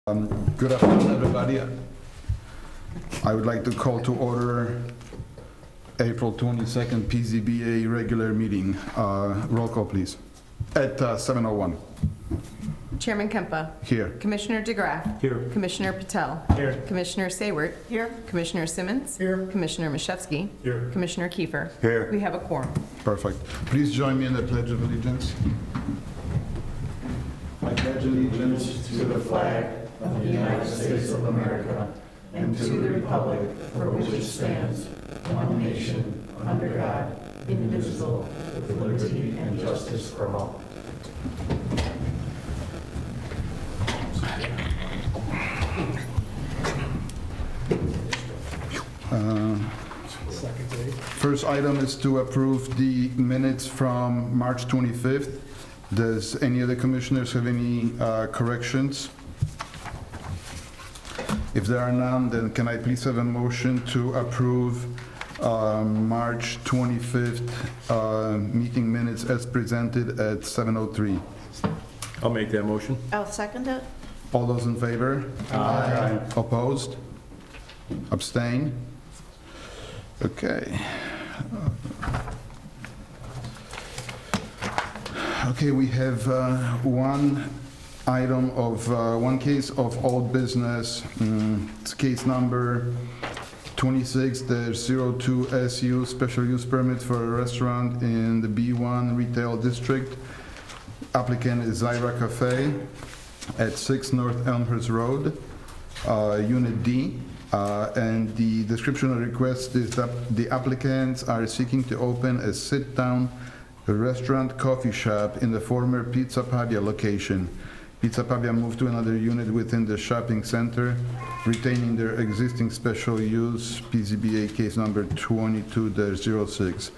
Good afternoon, everybody. I would like to call to order April 22nd PZBA regular meeting. Roll call, please. At 7:01. Chairman Kempa. Here. Commissioner DeGraff. Here. Commissioner Patel. Here. Commissioner Saywert. Here. Commissioner Simmons. Here. Commissioner Mashevsky. Here. Commissioner Kiefer. Here. We have a quorum. Perfect. Please join me in the Pledge of Allegiance. I pledge allegiance to the flag of the United States of America and to the republic for which it stands, one nation, under God, indivisible, with liberty and justice for all. First item is to approve the minutes from March 25th. Does any of the commissioners have any corrections? If there are none, then can I please have a motion to approve March 25th meeting minutes as presented at 7:03? I'll make that motion. I'll second it. All those in favor? Aye. Opposed? Abstain? Okay. Okay, we have one item of, one case of old business. It's case number 26-02 SU, special use permit for a restaurant in the B1 retail district. Applicant is Zyra Cafe at 6 North Elmhurst Road, Unit D. And the description of the request is that the applicants are seeking to open a sit-down restaurant coffee shop in the former Pizza Pavia location. Pizza Pavia moved to another unit within the shopping center, retaining their existing special use PZBA case number 22-06.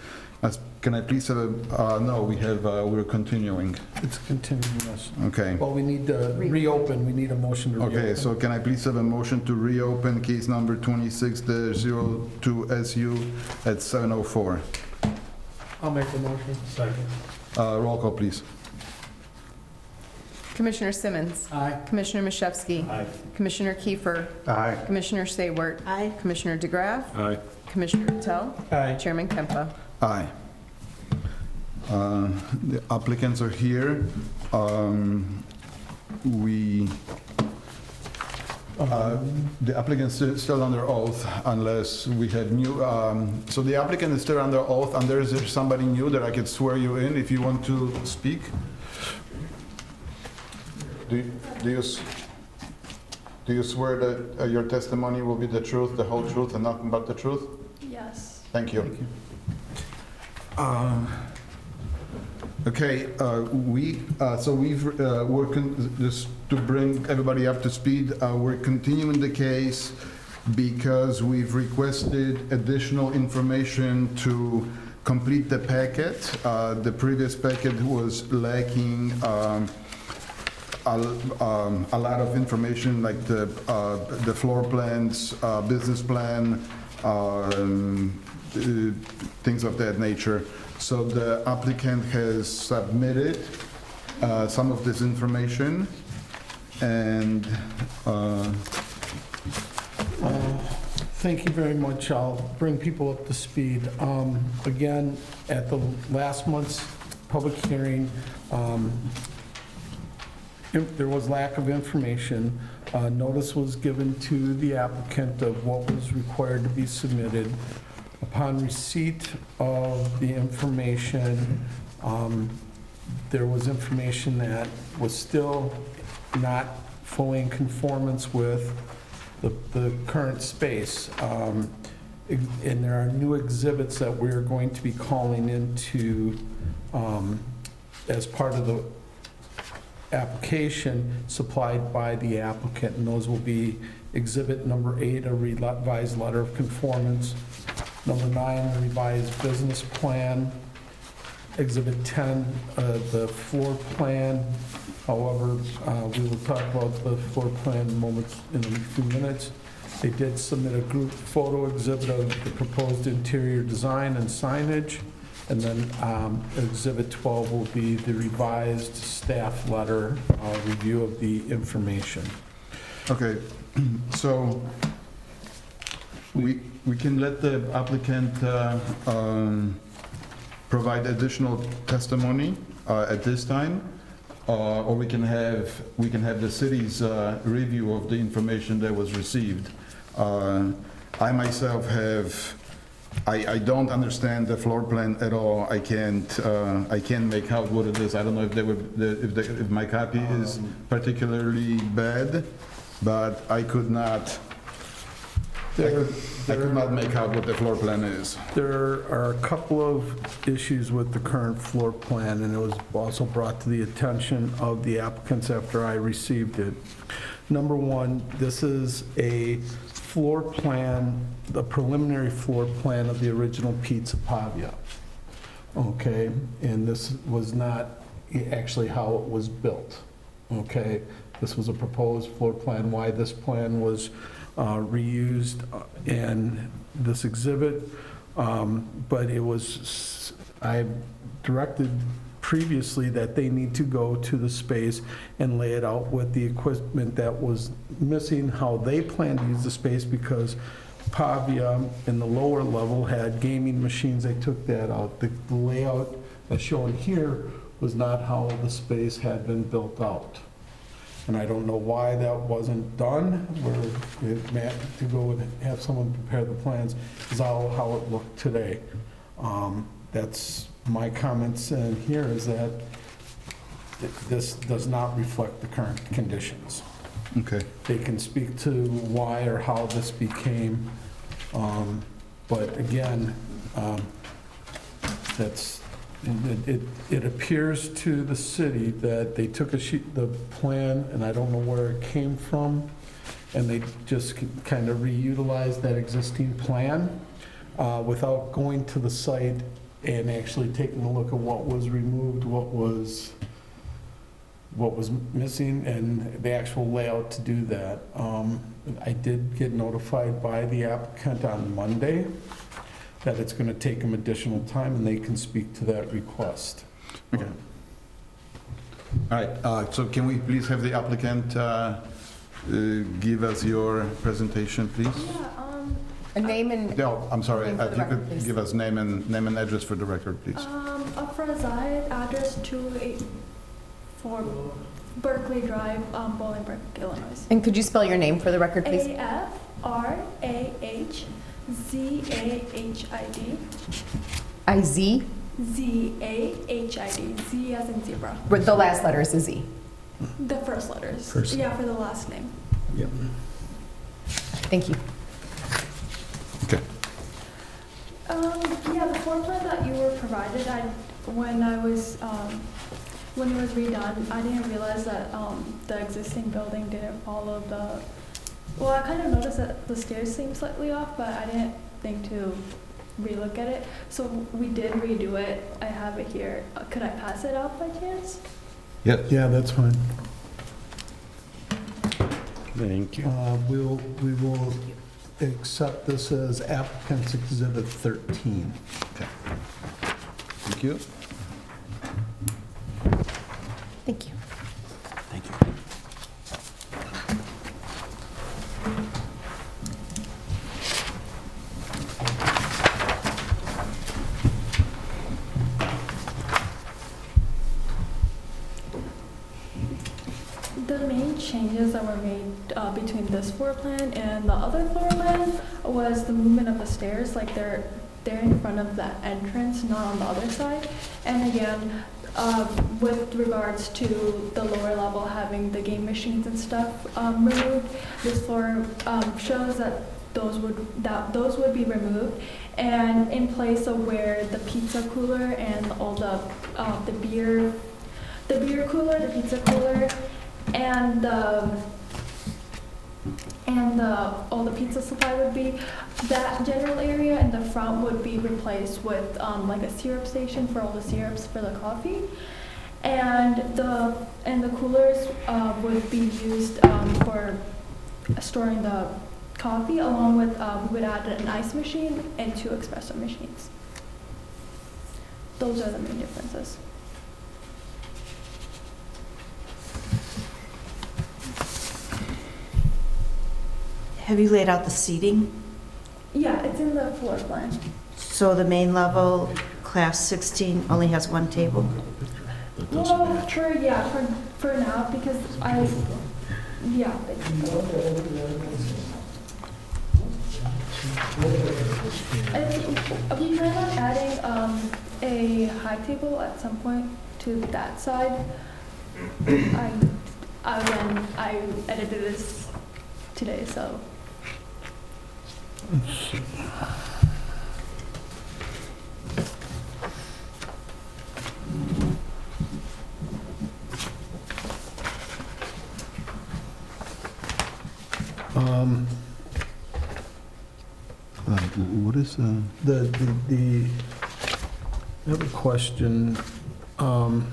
Can I please have a, no, we're continuing. It's continuous. Okay. Well, we need to reopen, we need a motion to reopen. Okay, so can I please have a motion to reopen case number 26-02 SU at 7:04? I'll make the motion. Second. Roll call, please. Commissioner Simmons. Aye. Commissioner Mashevsky. Aye. Commissioner Kiefer. Aye. Commissioner Saywert. Aye. Commissioner DeGraff. Aye. Commissioner Patel. Aye. Chairman Kempa. Aye. The applicants are here. The applicant's still under oath unless we had new, so the applicant is still under oath, and there is somebody new that I could swear you in if you want to speak. Do you swear that your testimony will be the truth, the whole truth, and nothing but the truth? Yes. Thank you. Okay, just to bring everybody up to speed, we're continuing the case because we've requested additional information to complete the packet. The previous packet was lacking a lot of information, like the floor plans, business plan, things of that nature. So the applicant has submitted some of this information, and Thank you very much. I'll bring people up to speed. Again, at the last month's public hearing, there was lack of information. Notice was given to the applicant of what was required to be submitted. Upon receipt of the information, there was information that was still not fully in conformance with the current space. And there are new exhibits that we're going to be calling into as part of the application supplied by the applicant, and those will be exhibit number 8, a revised letter of conformance, number 9, the revised business plan, exhibit 10, the floor plan. However, we will talk about the floor plan in a few minutes. They did submit a group photo exhibit of the proposed interior design and signage. And then Exhibit 12 will be the revised staff letter review of the information. Okay, so we can let the applicant provide additional testimony at this time, or we can have the city's review of the information that was received. I myself I don't understand the floor plan at all. I can't make out what it is. I don't know if my copy is particularly bad, but I could not make out what the floor plan is. There are a couple of issues with the current floor plan, and it was also brought to the attention of the applicants after I received it. Number one, this is a floor plan, the preliminary floor plan of the original Pizza Pavia. Okay, and this was not actually how it was built. Okay, this was a proposed floor plan. Why this plan was reused in this exhibit, but it was, I directed previously that they need to go to the space and lay it out with the equipment that was missing, how they plan to use the space, because Pavia in the lower level had gaming machines. They took that out. The layout as shown here was not how the space had been built out. And I don't know why that wasn't done, where it meant to go and have someone prepare the plans, is all how it looked today. That's my comments in here, is that this does not reflect the current conditions. Okay. They can speak to why or how this became, but again, it appears to the city that they took the plan, and I don't know where it came from, and they just kind of reutilized that existing plan without going to the site and actually taking a look at what was removed, what was missing, and the actual layout to do that. I did get notified by the applicant on Monday that it's going to take them additional time, and they can speak to that request. Okay. All right, so can we please have the applicant give us your presentation, please? A name and, No, I'm sorry, Name for if the you record, could please. give us name and address for the record, please. Afrazad, address 284 Berkeley Drive, Bolingbrook, Illinois. and could you spell your name for the record, please? AFRAHZAHID. I-Z, ZAHID. Z as in zebra. but the last letter is a Z. The first letters. First. Yeah, for the last name. Yep. Thank you. Okay. Yeah, the floor plan that you were provided, when it was redone, I didn't realize that the existing building didn't follow the. Well, I kind of noticed that the stairs seemed slightly off, but I didn't think to relook at it. So we did redo it. I have it here. Could I pass it out by chance? Yes. Yeah, that's fine. Thank you. We will accept this as applicant's exhibit 13. Thank you. Thank you. Thank you. The main changes that were made between this floor plan and the other floor plan was the movement of the stairs, like they're in front of the entrance, not on the other side. And again, with regards to the lower level having the game machines and stuff removed, this floor shows that those would be removed, and in place of where the pizza cooler and all the beer cooler, the pizza cooler, and all the pizza supply would be, that general area in the front would be replaced with like a syrup station for all the syrups for the coffee, and the coolers would be used for storing the coffee, along with we would add an ice machine and 2 espresso machines. Those are the main differences. Have you laid out the seating? Yeah, it's in the floor plan. So the main level, class 16, only has one table? Well, for now, because yeah. And we plan on adding a high table at some point to that side. I edited this today, so. What is, I have a question. Can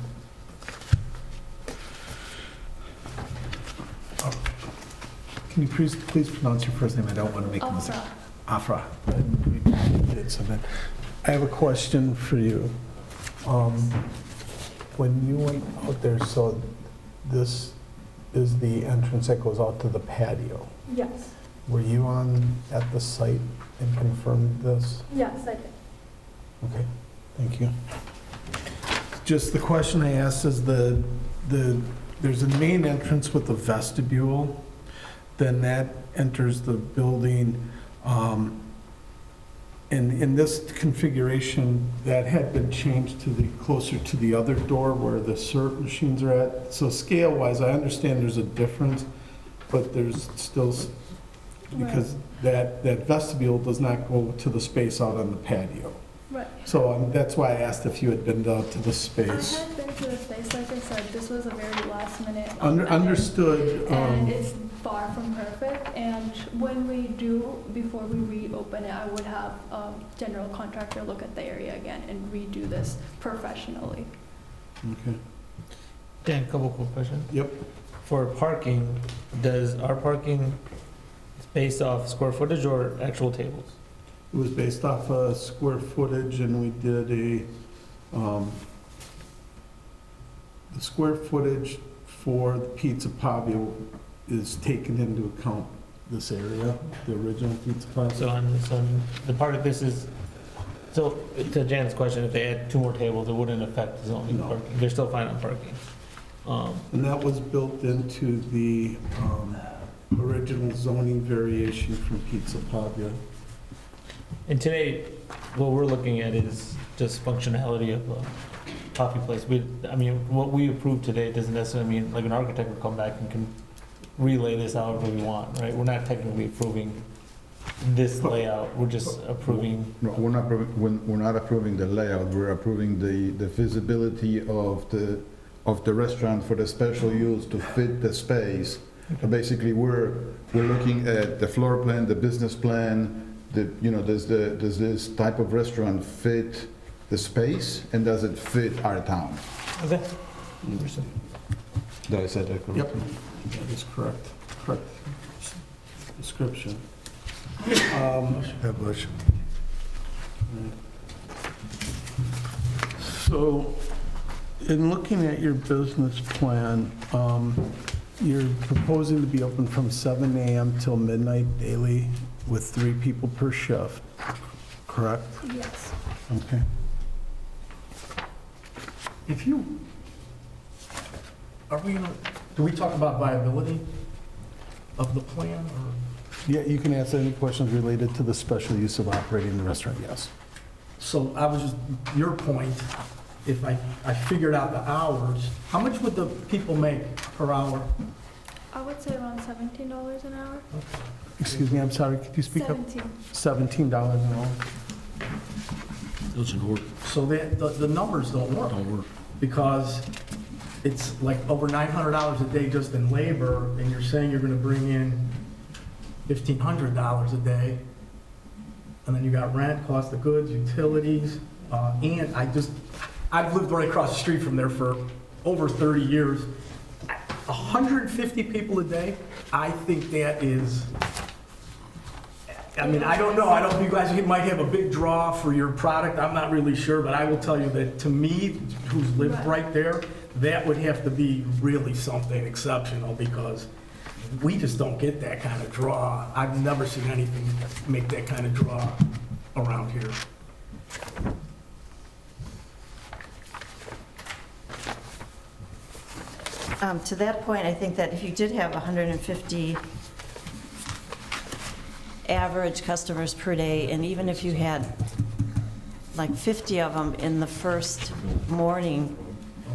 you please pronounce your first name? I don't want to make a mistake. Afra. Afra. I have a question for you. When you went out there, so this is the entrance that goes out to the patio. Yes. Were you at the site and confirmed this? Yes, I did. Okay, thank you. Just the question I asked is there's a main entrance with a vestibule, then that enters the building. And in this configuration, that had been changed to the, closer to the other door where the cert machines are at. So scale-wise, I understand there's a difference, but there's still, because that vestibule does not go to the space out on the patio. Right. So that's why I asked if you had been out to the space. I had been to the space, like I said, this was a very last minute. Understood. And it's far from perfect, and when we do, before we reopen it, I would have a general contractor look at the area again and redo this professionally. Okay. Dan, couple quick questions. Yep. For parking, does our parking based off square footage or actual tables? It was based off square footage, and we did the square footage for the Pizza Pavio is taken into account this area, the original Pizza Pavio. So the part of this is, so to Jan's question, if they had 2 more tables, it wouldn't affect the zoning No. parking. They're still fine on parking. And that was built into the original zoning variation from Pizza Pavia. And today, what we're looking at is just functionality of a coffee place. I mean, what we approve today doesn't necessarily mean, like an architect will come back and can relay this however we want, right? We're not technically approving this layout, we're just approving. no, we're not approving the layout, we're approving the feasibility of the restaurant for the special use to fit the space. Basically, we're looking at the floor plan, the business plan, does this type of restaurant fit the space, and does it fit our town? Okay. Did I say that correctly? Yep, that is correct. Correct description. So, in looking at your business plan, you're proposing to be open from 7 a.m. till midnight daily with 3 people per shift, correct? Yes. Okay. If you, do we talk about viability of the plan, or? Yeah, you can answer any questions related to the special use of operating the restaurant, yes. So I was just, your point, if I figured out the hours, how much would the people make per hour? I would say around $17 an hour. Excuse me, I'm sorry, could you speak up? 17. $17 an hour. Doesn't work. So the numbers don't work. Don't work. Because it's like over $900 a day just in labor, and you're saying you're gonna bring in $1,500 a day. And then you got rent, cost of goods, utilities, and I've lived right across the street from there for over 30 years. 150 people a day, I think that is, I mean, I don't know, you guys might have a big draw for your product, I'm not really sure, but I will tell you that to me, who's lived right there, that would have to be really something exceptional, because we just don't get that kind of draw. I've never seen anything make that kind of draw around here. To that point, I think that if you did have 150 average customers per day, and even if you had like 50 of them in the first morning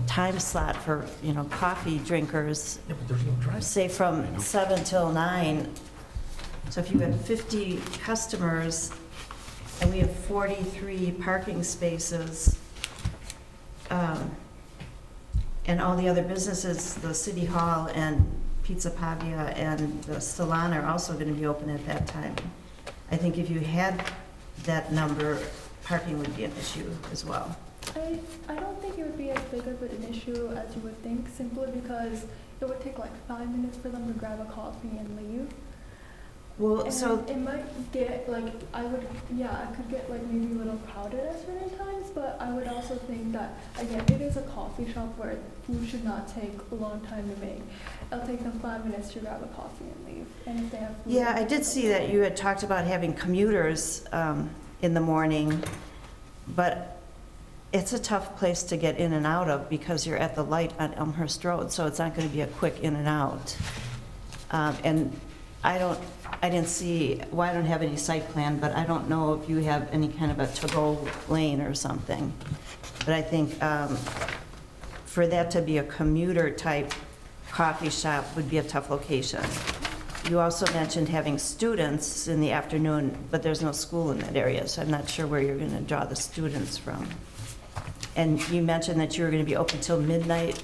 time slot for, you know, coffee drinkers, Yeah, but there's no drive. say from 7 till 9, so if you had 50 customers, and we have 43 parking spaces, and all the other businesses, the City Hall and Pizza Pavia and the Salon are also going to be open at that time. I think if you had that number, parking would be an issue as well. I don't think it would be as big of an issue as you would think, simply because it would take like 5 minutes for them to grab a coffee and leave. Well, And so, it might get like, I could get like maybe a little crowded at certain times, but I would also think that, again, it is a coffee shop where food should not take a long time to make. It'll take them 5 minutes to grab a coffee and leave, and if they have food. yeah, I did see that you had talked about having commuters in the morning, but it's a tough place to get in and out of because you're at the light on Elmhurst Road, so it's not going to be a quick in and out. And I didn't see, well, I don't have any site plan, but I don't know if you have any kind of a to-go lane or something. But I think for that to be a commuter-type coffee shop would be a tough location. You also mentioned having students in the afternoon, but there's no school in that area, so I'm not sure where you're going to draw the students from. And you mentioned that you were going to be open till midnight.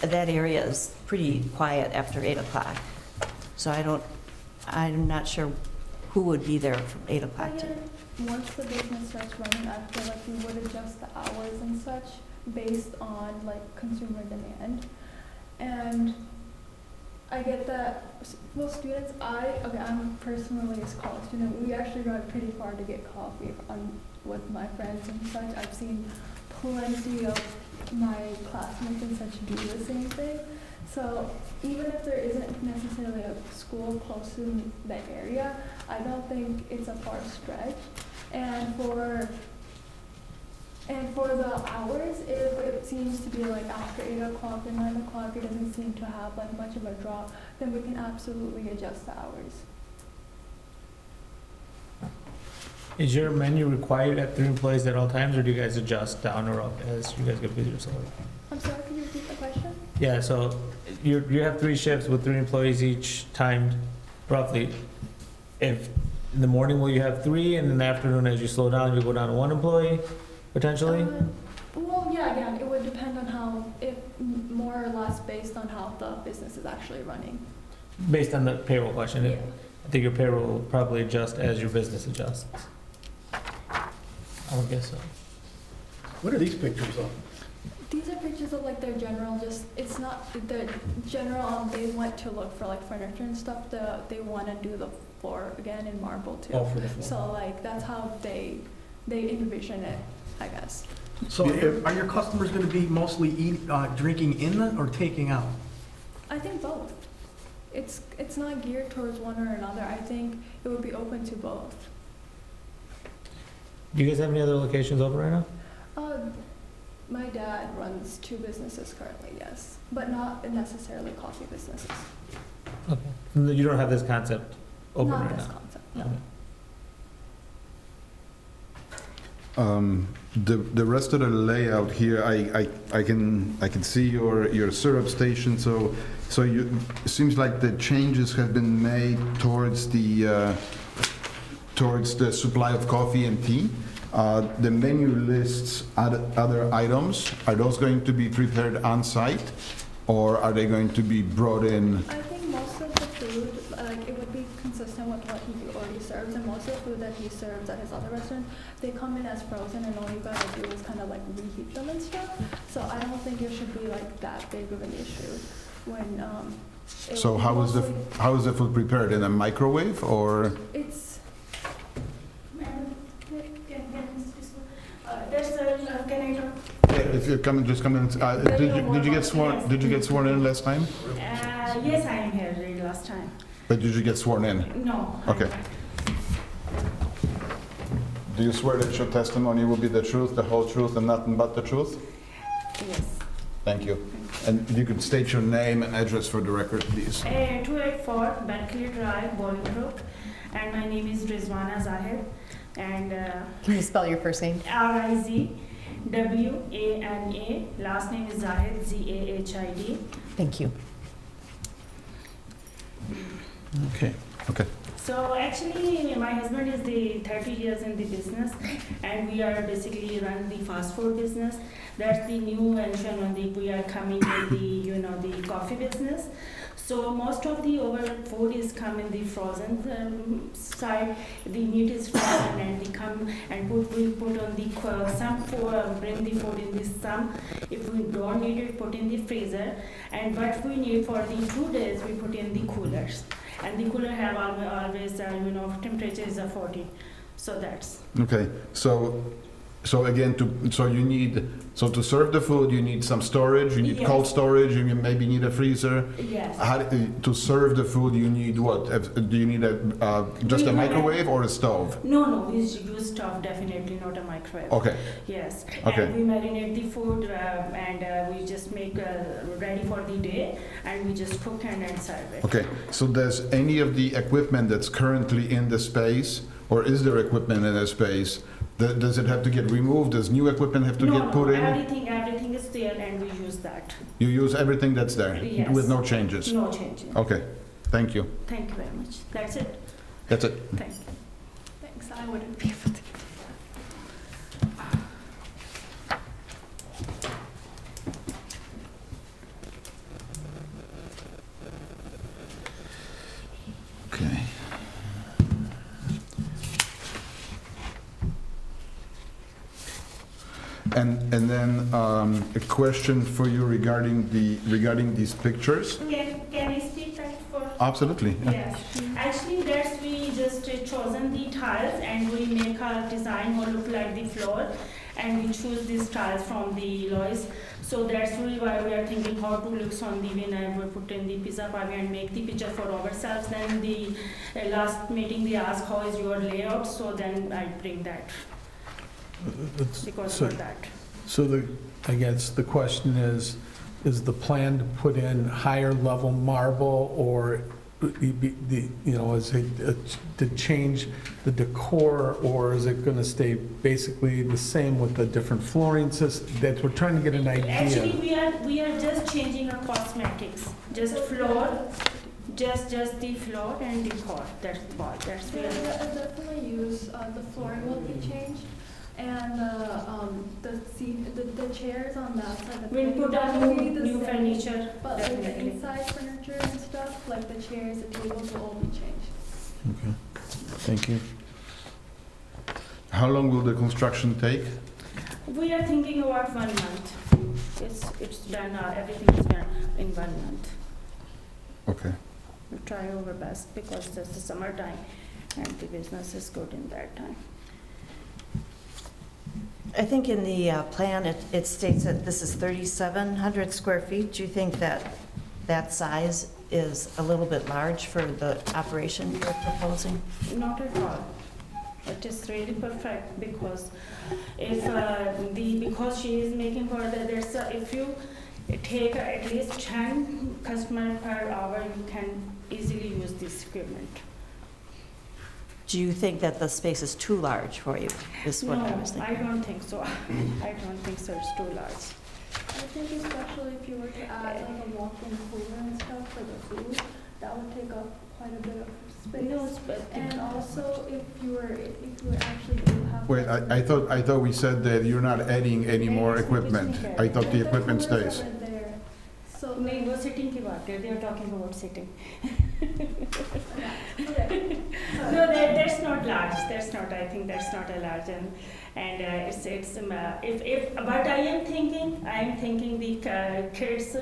That area is pretty quiet after 8 o'clock. So I'm not sure who would be there from 8 o'clock to. Again, once the business starts running, I feel like we would adjust the hours and such based on like consumer demand. And I get that, well, students, I'm personally a college student, we actually drive pretty far to get coffee with my friends and such. I've seen plenty of my classmates and such do the same thing. So even if there isn't necessarily a school close to the area, I don't think it's a far stretch. And for the hours, if it seems to be like after 8 o'clock or 9 o'clock, it doesn't seem to have like much of a draw, then we can absolutely adjust the hours. Is your menu required at 3 employees at all times, or do you guys adjust down or up as you guys get busier? I'm sorry, can you repeat the question? Yeah, so you have 3 shifts with 3 employees each timed roughly. If in the morning, will you have 3, and in the afternoon, as you slow down, you go down to 1 employee potentially? Well, yeah, again, it would depend on how, more or less based on how the business is actually running. Based on the payroll question, Yeah. I think your payroll will probably adjust as your business adjusts. I would guess so. What are these pictures of? These are pictures of like their general, it's not the general, they went to look for like furniture and stuff, they want to do the floor again in marble too. Oh, for the floor. So like, that's how they envision it, I guess. So are your customers going to be mostly drinking in or taking out? I think both. It's not geared towards one or another. I think it would be open to both. Do you guys have any other locations open right now? My dad runs 2 businesses currently, yes, but not necessarily coffee businesses. Okay. You don't have this concept open Not right this now? concept, no. Okay. The rest of the layout here, I can see your syrup station, so it seems like the changes have been made towards the supply of coffee and tea. The menu lists other items. Are those going to be prepared on site, or are they going to be brought in? I think most of the food, like, it would be consistent with what he already serves, and most of the food that he serves at his other restaurant, they come in as frozen, and all you gotta do is kind of like reheat them and stuff. So I don't think it should be like that big of an issue when, So how is the food prepared, in a microwave, or? It's, Can I If you're coming, just come in. Did you get sworn in last time? Yes, I am here last time. But did you get sworn in? No. Okay. Do you swear that your testimony will be the truth, the whole truth, and nothing but the truth? Yes. Thank you. And you could state your name and address for the record, please. 284 Berkeley Drive, Bolingbrook, and my name is Rizwana Zahid, and Can you spell your first name? Rizwana, last name is Zahid, Zahid. Thank you. Okay. Okay. So actually, my husband is the 30 years in the business, and we are basically run the fast food business. That's the new venture on we are coming in the the coffee business. So most of the over food is come in the frozen side. The meat is frozen, and we come and we put on the some bring the food in this some. If we don't need it, put in the freezer. And what we need for the 2 days, we put in the coolers. And the cooler have always temperature is 40. So that's. Okay. So again, to serve the food, you need some storage. You need Yes. cold storage. You maybe need a freezer. Yes. To serve the food, you need what? Do you need just We a have microwave or a stove? No, we use stove, definitely not a microwave. Okay. Yes. Okay. And we marinate the food and we just make ready for the day, and we just cook and serve it. Okay. So does any of the equipment that's currently in the space, or is there equipment in the space? Does it have to get removed? Does new equipment have to get put in? Everything is there, and we use that. You use everything that's there Yes. with no changes? No changing. Okay. Thank you. Thank you very much. That's it. That's it. Thank you. Thanks, I wouldn't be able to. Okay. And then a question for you regarding these pictures. Can I speak that for? Absolutely. Yeah. Yes, actually that's we just chosen the tiles and we make our design will look like the floor, and we choose these tiles from the Lois. So that's really why we are thinking how to looks on the when we put in the pizza party and make the picture for ourselves. Then the last meeting they ask how is your layout, so then I bring that because So- for that. So I guess the question is the plan to put in higher level marble, or is it to change the decor, or is it gonna stay basically the same with the different flooring system? That we're trying to get an Actually, idea. we are just changing our cosmetics, just floor, just the floor and decor. That's all. That's we Yeah, are. I'll definitely use, the flooring will be changed, and the chairs on that side. the We'll put patio, on will be the new same, furniture, But like the definitely. inside furniture and stuff, like the chairs, the tables will all be changed. Okay, thank you. How long will the construction take? We are thinking about 1 month. It's done, everything is done in 1 month. Okay. We try our best because it's the summertime and the business is good in that time. I think in the plan, it states that this is 3,700 square feet. Do you think that size is a little bit large for the operation you're proposing? Not at all. It is really perfect because if because she is making for there's if you take at least 10 customers per hour, you can easily use this equipment. Do you think that the space is too large for you, is what I was No, I thinking? don't think so. I don't think so. It's too large. I think especially if you were to add like a walk-in cooler and stuff for the food, that would take up quite a bit of space. No, but And also, if you were actually do have. Wait, like, I thought we said that you're not adding any more Yes, equipment. kitchen I thought the equipment coolers stays. over there. So नहीं वो sitting की बात है. They are talking about sitting. okay. No, that's not large. That's not. I think that's not a large, and it's if. But I am thinking the kids,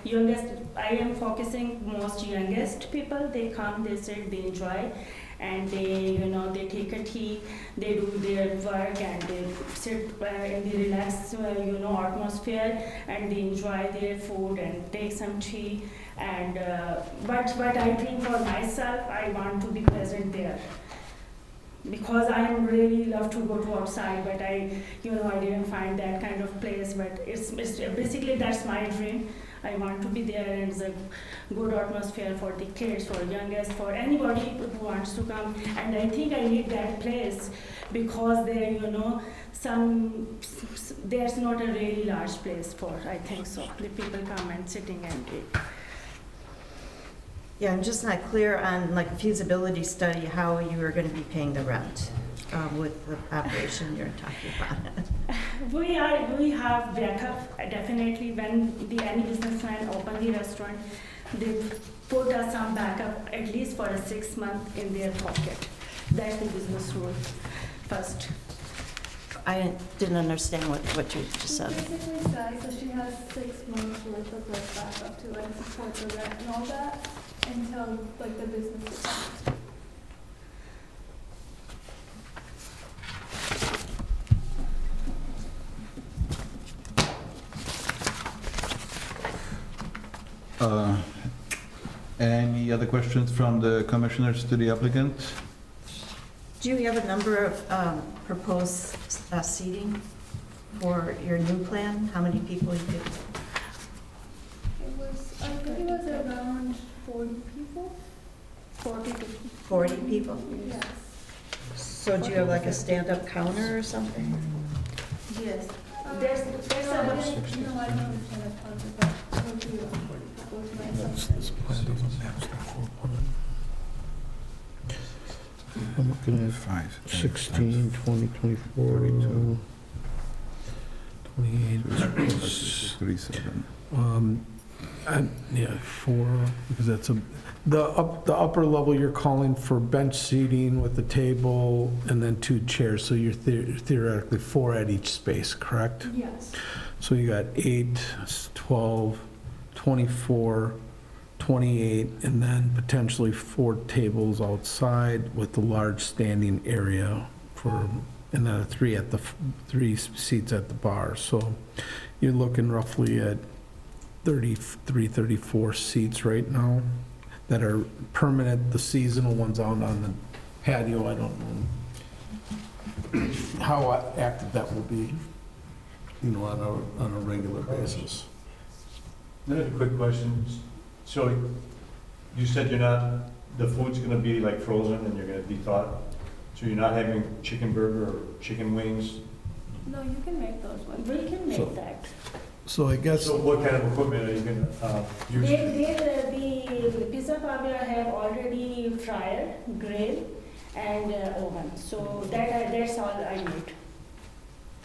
youngest. I am focusing most youngest people. They come, they sit, they enjoy, and they, they take a tea, they do their work, and they sit in the relaxed, atmosphere, and they enjoy their food and take some tea. And but I think for myself, I want to be present there. Because I really love to go to outside, but I didn't find that kind of place. But it's basically that's my dream. I want to be there, and it's a good atmosphere for the kids, for youngest, for anybody who wants to come. And I think I need that place because there, there's not a really large place for. I think so. The people come and sitting and eat. Yeah, I'm just not clear on like a feasibility study, how you are going to be paying the rent with the operation you're talking about. We have backup, definitely. When any businessman open the restaurant, they put us some backup, at least for 6 months in their pocket. That's the business rule first. I didn't understand what you just She said. basically says that she has 6 months worth of like backup to like support the rent and all that until like the business is finished. Any other questions from the commissioners to the applicant? Do you have a number of proposed seating for your new plan? How many people you could? I think it was around 40 people. 40 to 40 people? Yes. So do you have like a stand-up counter or something? Yes. There's a no, I don't understand that part, but it would be around 40 people is my assumption. I'm looking at 5, 16, 20, 24, 32. 28. 37. Yeah, 4, because that's the upper level, you're calling for bench seating with the table and then 2 chairs, so you're theoretically 4 at each space, correct? Yes. So you got 8, 12, 24, 28, and then potentially 4 tables outside with the large standing area for, and then 3 seats at the bar. So you're looking roughly at 33, 34 seats right now that are permanent. The seasonal ones out on the patio, I don't know how active that will be, on a regular basis. Another quick question. So you said the food's gonna be like frozen and you're gonna be thawed? So you're not having chicken burger or chicken wings? No, you can make those ones. We can make So- that. So I guess, So what kind of equipment are you gonna use? The pizza pavia have already fryer, grill, and oven. So that's all I need.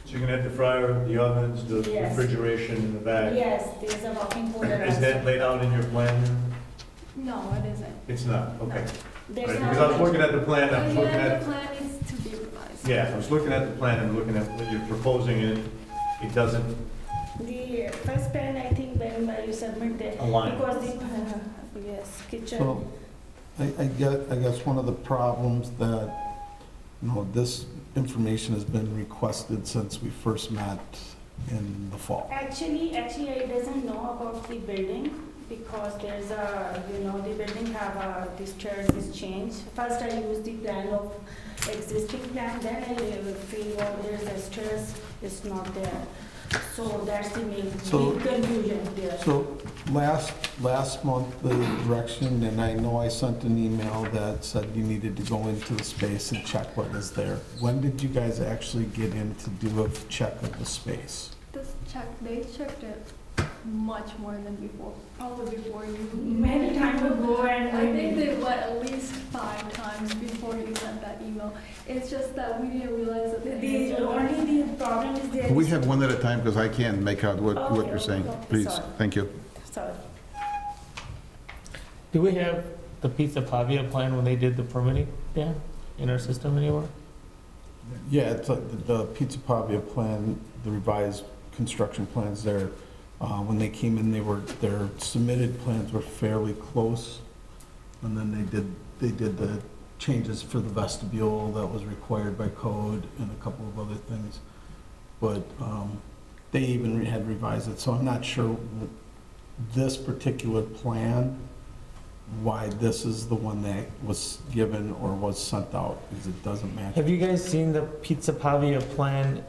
So you're gonna have the fryer, the ovens, the Yes. refrigeration in the back? Yes, there's a walking cooler. Is that laid out in your plan? No, it isn't. It's not, okay. There's Right, not- because I was looking at the plan, I was looking Yeah, at, the plan is to be revised. yeah, I was looking at the plan and looking at what you're proposing and it doesn't The first plan, I think, when you submit the, align. because the, yes, kitchen. so I guess one of the problems that, this information has been requested since we first met in the fall. Actually, I doesn't know about the building because there's a, the building have this church is changed. First I use the plan of existing plan, then I feel there's a stairs, it's not there. So that's the main So- confusion there. So last month, the direction, and I know I sent an email that said you needed to go into the space and check what is there. When did you guys actually get in to do a check of the space? They checked it much more than before, probably before you. Many times ago and I think they went at least 5 times before you sent that email. It's just that we didn't realize that only the problem is there. We have one at a time because I can't make out what Okay, you're saying. okay, Please, sorry. thank you. Sorry. Do we have the Pizza Pavia plan when they did the permitting, Dan, in our system anywhere? Yeah, it's the Pizza Pavia plan, the revised construction plans there. When they came in, their submitted plans were fairly close. And then they did the changes for the vestibule that was required by code and a couple of other things. But they even had revised it, so I'm not sure this particular plan, why this is the one that was given or was sent out, because it doesn't match. Have you guys seen the Pizza Pavia plan?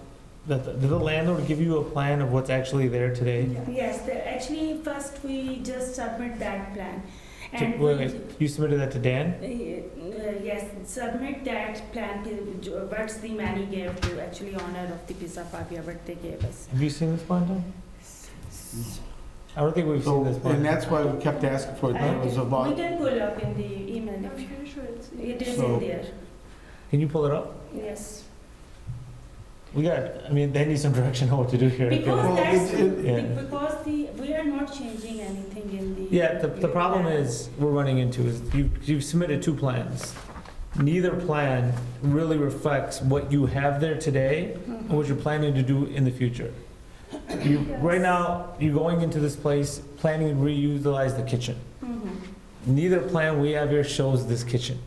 Did the landlord give you a plan of what's actually there today? Yes, actually, first we just submit that plan. And Wait, you submitted that to Dan? yes, submit that plan, what's the money gave to actually owner of the Pizza Pavia, what they gave us. Have you seen this plan, Dan? I don't think we've So, seen this plan. and that's why we kept asking for it. There was a We lot. can pull up in the email, I'm if pretty sure it's. it is So- in there, Can you pull it up? yes. We got, I mean, they need some direction on what to do here. Because Well, that's, Yeah. because we are not changing anything in the. Yeah, the problem is, we're running into is, you've submitted two plans. Neither plan really reflects what you have there today and what you're planning to do in the future. Right now, you're going into this place planning to reutilize the kitchen. Mhm. Neither plan we have here shows this kitchen.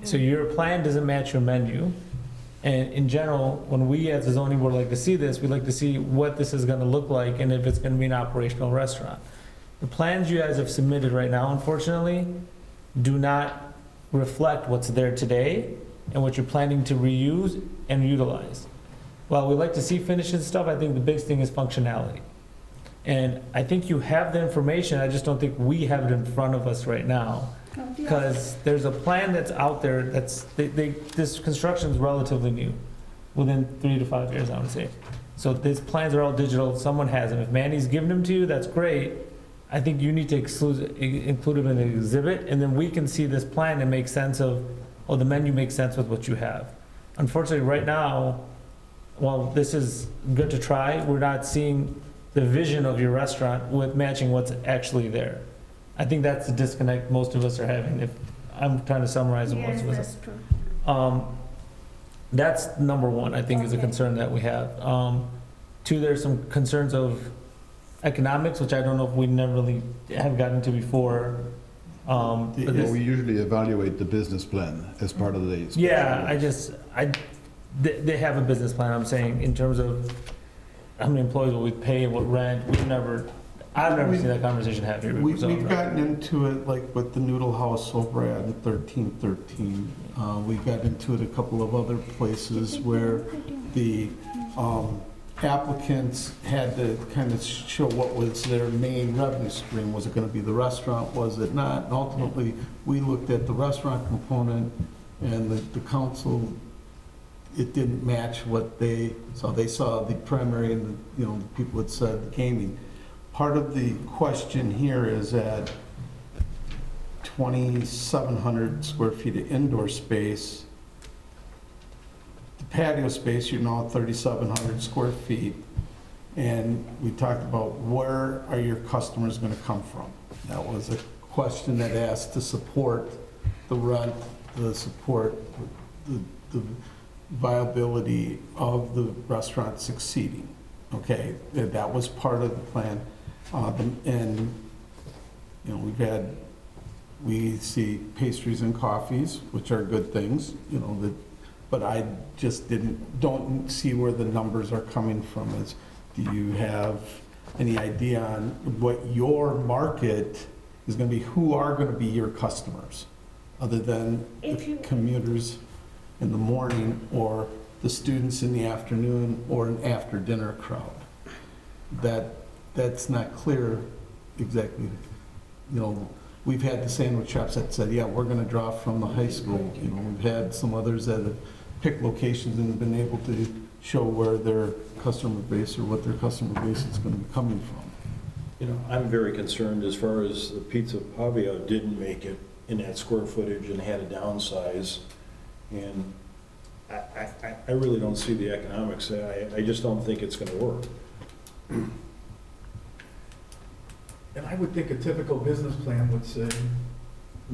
So your plan doesn't match your menu. And in general, when we as a zoning board like to see this, we like to see what this is gonna look like and if it's gonna be an operational restaurant. The plans you guys have submitted right now, unfortunately, do not reflect what's there today and what you're planning to reuse and utilize. While we like to see finishes and stuff, I think the biggest thing is functionality. And I think you have the information, I just don't think we have it in front of us right now. Because there's a plan that's out there that's, this construction's relatively new, within 3 to 5 years, I would say. So these plans are all digital, someone has them. If Manny's given them to you, that's great. I think you need to include them in an exhibit, and then we can see this plan and make sense of, oh, the menu makes sense with what you have. Unfortunately, right now, while this is good to try, we're not seeing the vision of your restaurant with matching what's actually there. I think that's the disconnect most of us are having, if I'm trying to summarize what most Yes, of us. that's true. That's number one, I think, is a Okay. concern that we have. Two, there's some concerns of economics, which I don't know if we never really have gotten to before. But Well, this, we usually evaluate the business plan as part of the. yeah, they have a business plan, I'm saying, in terms of how many employees will we pay, what rent, I've never seen that conversation happen here. so- We've gotten into it like with the Noodle House over at 1313. We got into it a couple of other places where the applicants had to kind of show what was their main revenue stream. Was it going to be the restaurant? Was it not? And ultimately, we looked at the restaurant component, and the council, it didn't match what they saw. They saw the primary, and the people had said gaming. Part of the question here is at 2,700 square feet of indoor space, the patio space, you're now at 3,700 square feet. And we talked about where are your customers going to come from? That was a question that asked to support the rent, the support, the viability of the restaurant succeeding. Okay, that was part of the plan. And, we see pastries and coffees, which are good things, but I just don't see where the numbers are coming from. Do you have any idea on what your market is going to be? Who are going to be your customers, other than the commuters in the morning or the students in the afternoon or an after-dinner crowd? That's not clear exactly. We've had the sandwich shops that said, yeah, we're going to draw from the high school. We've had some others that have picked locations and been able to show where their customer base or what their customer base is going to be coming from. I'm very concerned as far as the Pizza Pavia didn't make it in that square footage and had a downsize. And I really don't see the economics. I just don't think it's going to work. And I would think a typical business plan would say,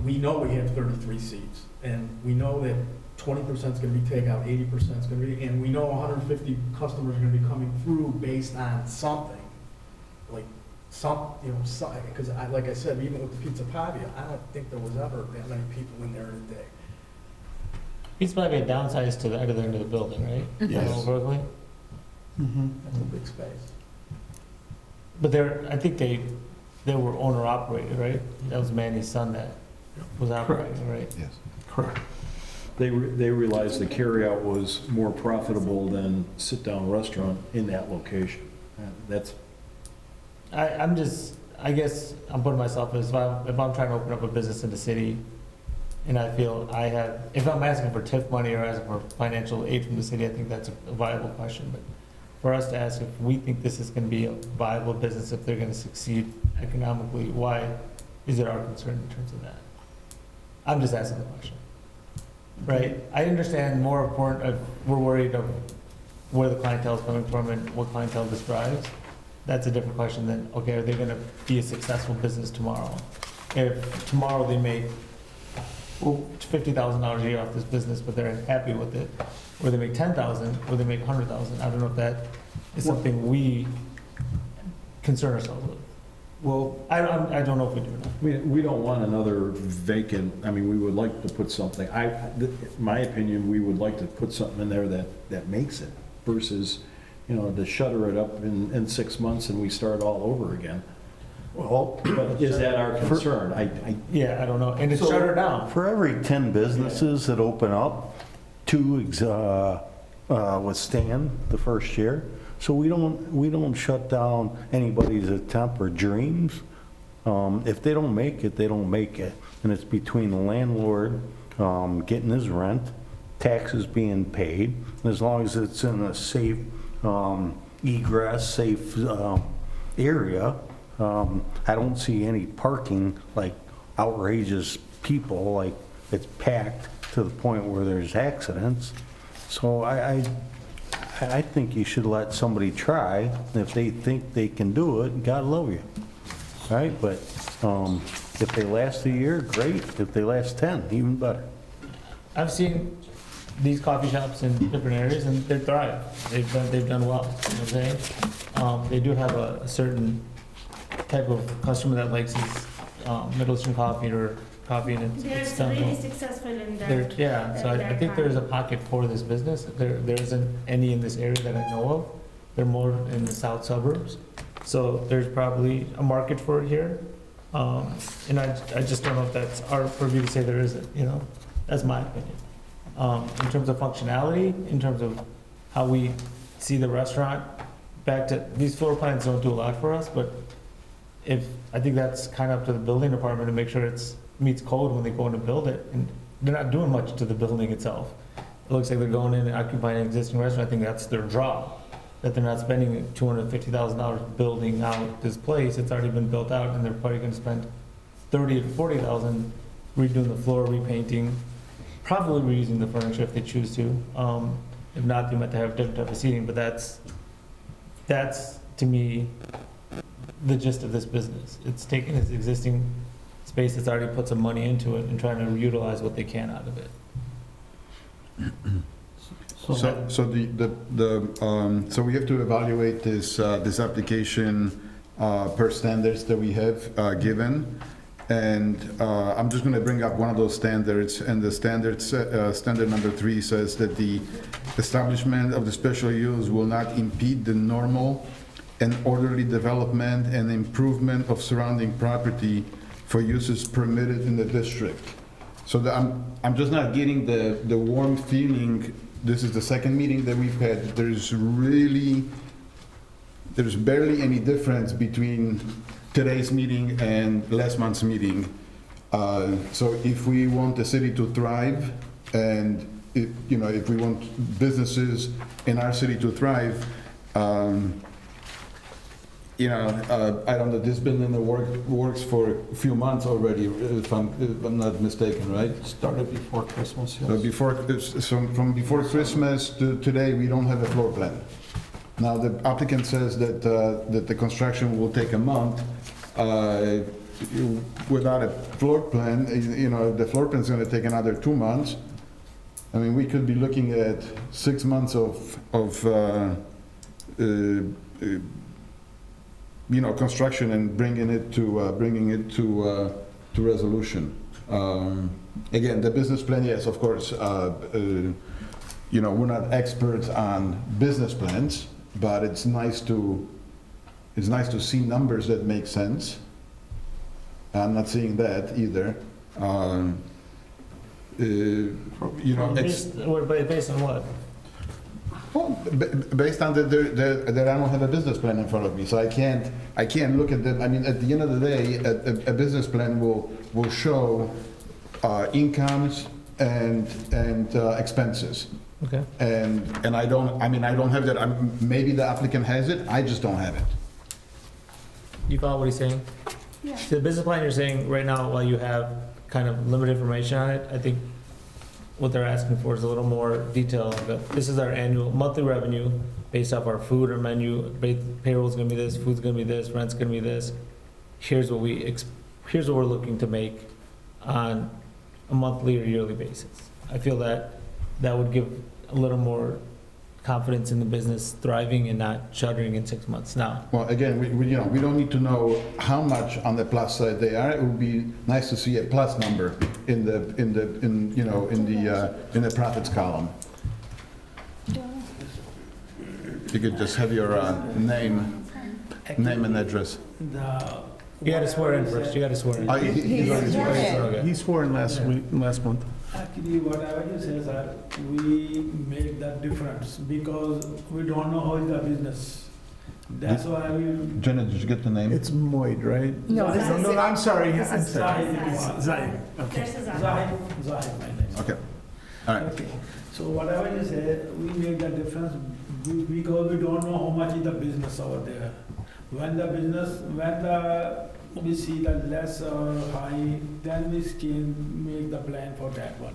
we know we have 33 seats, and we know that 20% is going to be takeout, 80% is going to be, and we know 150 customers are going to be coming through based on something, like because like I said, even with the Pizza Pavia, I don't think there was ever that many people in there in a day. Pizza Pavia downsized to the other end of the building, right? Yes. On Berkeley? That's a big space. But I think they were owner operated, right? That was Manny's son that was operating, right? Yes. Correct. They realized the carryout was more profitable than sit-down restaurant in that location. That's, I guess I'm putting myself as, if I'm trying to open up a business in the city, and I feel if I'm asking for TIF money or asking for financial aid from the city, I think that's a viable question. But for us to ask if we think this is gonna be a viable business, if they're gonna succeed economically, why is it our concern in terms of that? I'm just asking the question. Right? I understand more important, we're worried of where the clientele is coming from and what clientele this drives. That's a different question than, okay, are they gonna be a successful business tomorrow? If tomorrow they make $50,000 a year off this business, but they're happy with it, or they make 10,000, or they make 100,000, I don't know if that is something we concern ourselves with. well, I don't know if we do or not. we don't want another vacant, I mean, we would like to put something, my opinion, we would like to put something in there that makes it versus, to shutter it up in 6 months and we start all over again. Well, But is that our concern? Yeah, I don't know, and it's So- shut her down. for every 10 businesses that open up, 2 withstand the first year. So we don't shut down anybody's attempt or dreams. If they don't make it, they don't make it. And it's between the landlord getting his rent, taxes being paid, and as long as it's in a safe egress, safe area, I don't see any parking, like outrageous people, like it's packed to the point where there's accidents. So I think you should let somebody try. If they think they can do it, God love you, right? But if they last a year, great. If they last 10, even better. I've seen these coffee shops in different areas and they thrive. They've done well, you know what I'm saying? They do have a certain type of customer that likes his Middle Eastern coffee or coffee, and it's They're done really well. successful in There, that. yeah, so I think there is a pocket for this business. There isn't any in this area that I know of. They're more in the south suburbs. So there's probably a market for it here. And I just don't know if that's our purview to say there isn't, That's my opinion. In terms of functionality, in terms of how we see the restaurant, back to, these floor plans don't do a lot for us, but I think that's kind of up to the building department to make sure it meets code when they go in to build it. And they're not doing much to the building itself. It looks like they're going in and occupying an existing restaurant. I think that's their draw, that they're not spending $250,000 building out this place. It's already been built out, and they're probably gonna spend $30,000 to $40,000 redoing the floor, repainting, probably reusing the furniture if they choose to. If not, they might have different type of seating, but that's to me the gist of this business. It's taking its existing space that's already put some money into it and trying to utilize what they can out of it. So we have to evaluate this application per standards that we have given. And I'm just going to bring up one of those standards, and the standard number 3 says that the establishment of the special use will not impede the normal and orderly development and improvement of surrounding property for uses permitted in the district. So I'm just not getting the warm feeling. This is the second meeting that we've had. There's barely any difference between today's meeting and last month's meeting. So if we want the city to thrive, and if we want businesses in our city to thrive, I don't know, this been in the works for a few months already, if I'm not mistaken, right? Started before Christmas, yes. So from before Christmas to today, we don't have a floor plan. Now, the applicant says that the construction will take a month. Without a floor plan, the floor plan is going to take another 2 months. I mean, we could be looking at 6 months of construction and bringing it to resolution. Again, the business plan, yes, of course, you know, we're not experts on business plans, but it's nice to see numbers that make sense. I'm not seeing that either. You know, it's, Based on what? well, based on that I don't have a business plan in front of me, so I can't look at the, I mean, at the end of the day, a business plan will show incomes and expenses. Okay. And I don't have that. Maybe the applicant has it, I just don't have it. You follow what he's saying? Yeah. So the business plan you're saying right now, while you have kind of limited information on it, I think what they're asking for is a little more detail. This is our annual monthly revenue based off our food or menu. Payroll's gonna be this, food's gonna be this, rent's gonna be this. Here's what we're looking to make on a monthly or yearly basis. I feel that would give a little more confidence in the business thriving and not shuttering in 6 months. Now, Well, again, we don't need to know how much on the plus side they are. It would be nice to see a plus number in the profits column. You could just have your name and address. you gotta swear in first, you gotta swear in. He's already sworn in. Okay. He swore in last month. Actually, whatever you say, sir, we make that difference because we don't know how is the business. That's why we. Jenna, did you get the name? It's Moyd, right? No, this is- I'm sorry. this I'm is sorry. Zahid. Okay. Zahid, my name. Okay, all right. Okay, so whatever you say, we make the difference because we don't know how much is the business over there. We see the less or high, then we can make the plan for that one.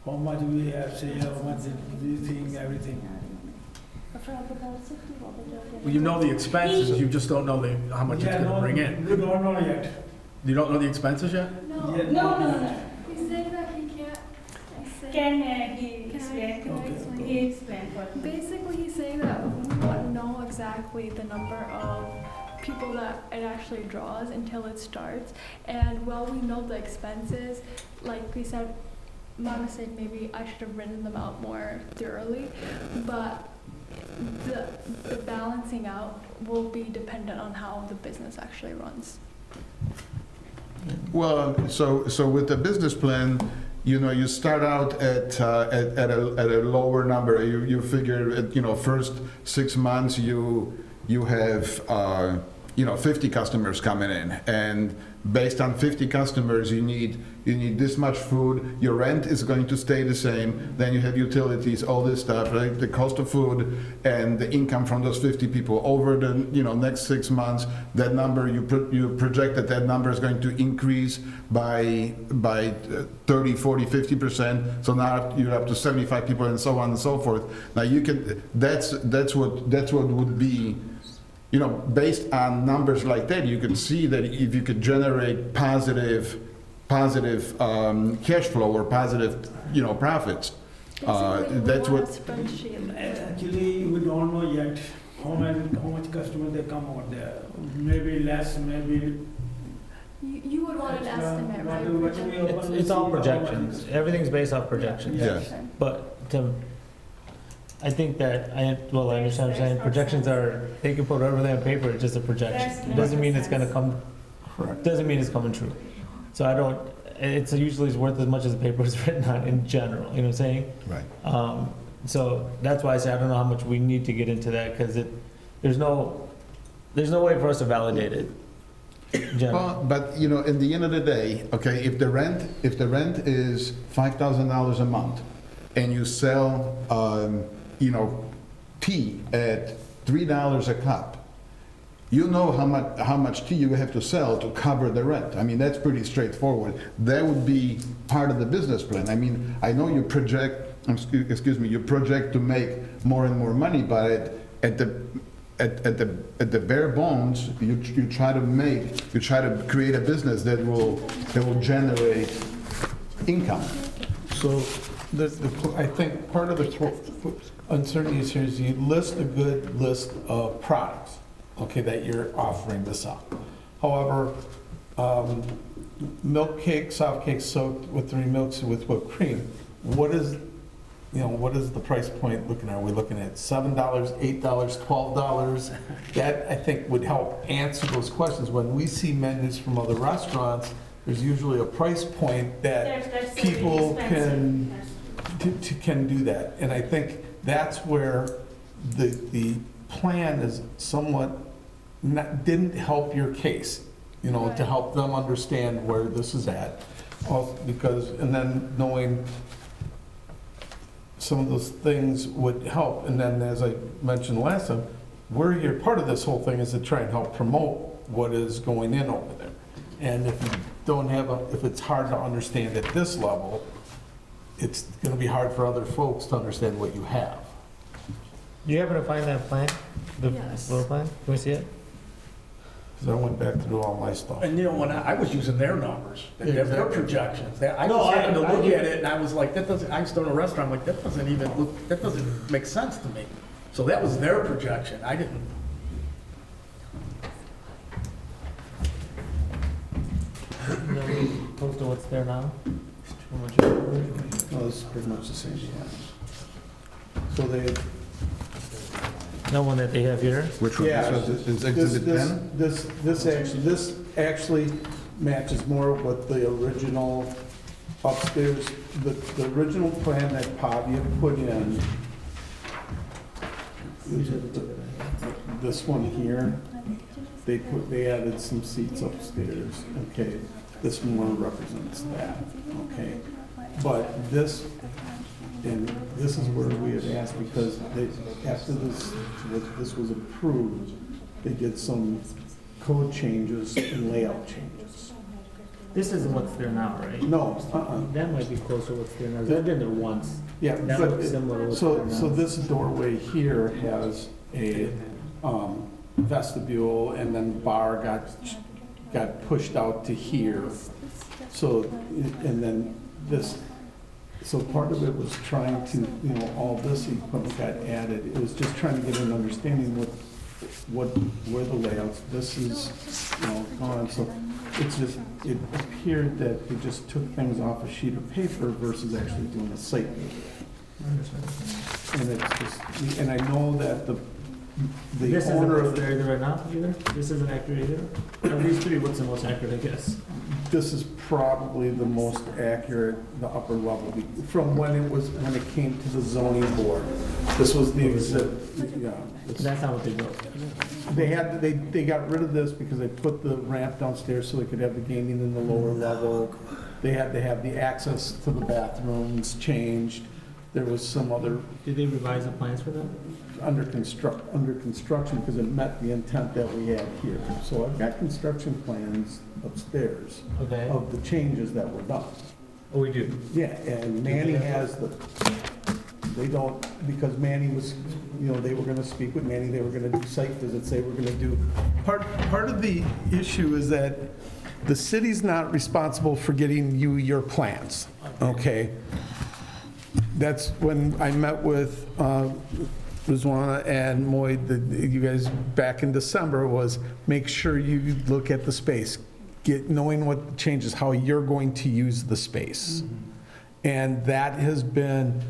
How much we have saved, how much we think, everything. Well, you know the expenses, you just don't know how much it's Yeah, gonna no, bring in. We don't know yet. You don't know the expenses yet? No. Yeah, No. He's saying that he can't. Can he explain? Can I Okay. explain? he explain what? Basically, he's saying that we won't know exactly the number of people that it actually draws until it starts. And while we know the expenses, like we said, my mistake, maybe I should have written them out more thoroughly, but the balancing out will be dependent on how the business actually runs. Well, so with the business plan, you know, you start out at a lower number. You figure, first 6 months you have 50 customers coming in, and based on 50 customers, you need this much food. Your rent is going to stay the same. Then you have utilities, all this stuff, right? The cost of food and the income from those 50 people over the next 6 months. That number you project that number is going to increase by 30, 40, 50%. So now you're up to 75 people, and so on and so forth. Now you can. That's what would be. Based on numbers like that, you could see that if you could generate positive cash flow or positive, profits. Basically, That's we want what. a spreadsheet. Actually, we don't know yet how much customers they come out there. Maybe less, maybe. You would want an estimate, right? What we open, we It's all see how much projections. is- Everything's based off projections. Yeah. But I think that, I understand what I'm saying, projections they can put everything on paper, it's just a projection. It doesn't mean it's gonna come, doesn't mean it's coming true. So it's usually worth as much as the paper is written on in general, you know what I'm saying? Right. So that's why I say I don't know how much we need to get into that, because there's no way for us to validate it. in general. Well, but in the end of the day, okay, if the rent is $5,000 a month, and you sell, tea at $3 a cup, you know how much tea you have to sell to cover the rent. I mean, that's pretty straightforward. That would be part of the business plan. I mean, I know you project to make more and more money, but at the bare bones, you try to create a business that will generate income. So I think part of the uncertainty is here is you list a good list of products, okay, that you're offering to sell. However, milk cake, soft cake soaked with 3 milks with whipped cream. What is, what is the price point looking at? Are we looking at $7, $8, $12? That, I think, would help answer those questions. When we see menus from other restaurants, there's usually a price point that That's people really can, expensive. can do that. And I think that's where the plan is somewhat, didn't help your case, to help them understand where this is at. Because, and then knowing some of those things would help. And then, as I mentioned last time, we're here, part of this whole thing is to try and help promote what is going in over there. And if you don't have, if it's hard to understand at this level, it's gonna be hard for other folks to understand what you have. Do you happen to find that plan? The Yes. floor plan? Can we see it? So I went back through all my stuff. And when I was using their numbers, their Exactly. projections, I No, just happened to I look get at it and I was like, that doesn't, I was still in a restaurant, I'm like, that doesn't even look, that doesn't make sense to me. So that was their projection, I didn't. No, close to what's there now? No, this is pretty much the same, So they, No one that they have here? Which one? Yeah. So this is Exhibit 10? This actually matches more with the original upstairs, the original plan that Pavia put in. This one here, they added some seats upstairs, okay? This more represents that, okay? But this, and this is where we had asked, because they, after this was approved, they did some code changes and layout changes. This isn't what's there now, right? No, That might be close to what's there now. I've been there once. yeah, That but, looks similar to what's there now. so this doorway here has a vestibule, and then the bar got pushed out to here. So, and then this, so part of it was trying to, all this equipment got added. It was just trying to get an understanding where the layouts, this is, gone. So it's just, it appeared that they just took things off a sheet of paper versus actually doing a site visit. And it's just, and I know that the This isn't owner what's of there right now either? This isn't accurate either? Of these three, what's the most accurate, I guess? this is probably the most accurate, the upper level, from when it came to the zoning board. This was the exhibit, yeah. That's not what they built. They got rid of this because they put the ramp downstairs so they could have the gaming in the lower level. They had to have the access to the bathrooms changed. There was some other Did they revise the plans for that? under construction because it met the intent that we had here. So I've got construction plans upstairs Okay. of the changes that were done. Oh, we do. Yeah, and Manny has they don't, because Manny was, they were gonna speak with Manny, they were gonna do site visits, they were gonna do. Part of the issue is that the city's not responsible for getting you your plans, okay? That's when I met with Rizwana and Moyd, you guys, back in December, was make sure you look at the space, knowing what changes, how you're going to use the space. And that has been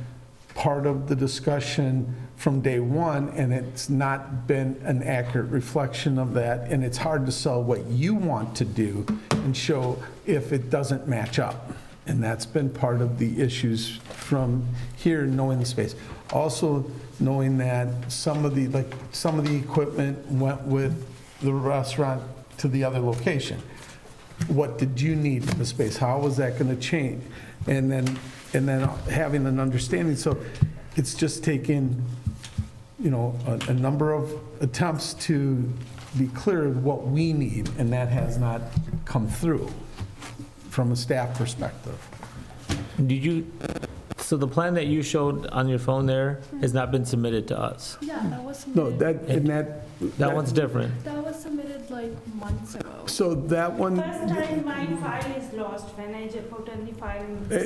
part of the discussion from day one, and it's not been an accurate reflection of that, and it's hard to sell what you want to do and show if it doesn't match up. And that's been part of the issues from here, knowing the space. Also, knowing that some of the equipment went with the restaurant to the other location. What did you need in the space? How was that going to change? And then having an understanding. So it's just taken, a number of attempts to be clear of what we need, and that has not come through from a staff perspective. So the plan that you showed on your phone there has not been submitted to us? Yeah, that was No, submitted. That one's different. That was submitted like months ago. So that one, First time my file is lost when I just put on the file.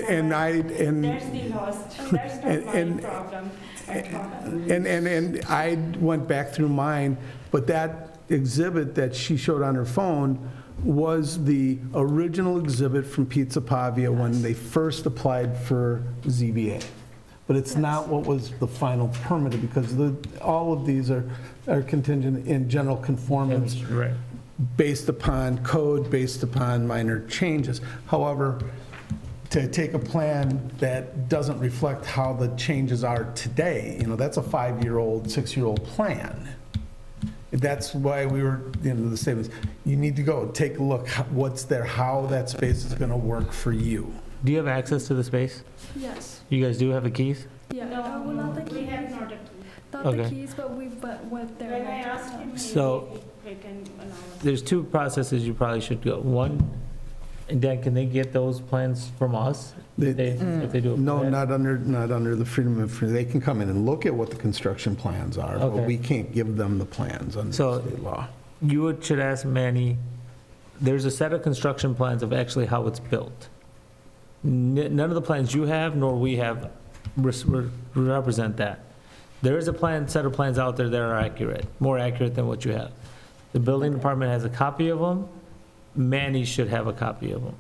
and That's the lost. That's not my and- problem at all. and I went back through mine, but that exhibit that she showed on her phone was the original exhibit from Pizza Pavia when they first applied for ZBA. But it's not what was the final permitted, because all of these are contingent in general conformance Right. based upon code, based upon minor changes. However, to take a plan that doesn't reflect how the changes are today, that's a 5-year-old, 6-year-old plan. That's why we were, the statements, you need to go take a look, what's there, how that space is gonna work for you. Do you have access to the space? Yes. You guys do have the keys? Yeah. No, Well, not the we keys. have not a key. Not Okay. the keys, but we went there. When I asked him, So- he can allow us. There's two processes you probably should go. One, and Dan, can they get those plans from us? If they do a No, plan? not under the freedom of, they can come in and look at what the construction plans are, but Okay. we can't give them the plans under So- state law. Should ask Manny, there's a set of construction plans of actually how it's built. None of the plans you have nor we have represent that. There is a set of plans out there that are accurate, more accurate than what you have. The building department has a copy of them. Manny should have a copy of them.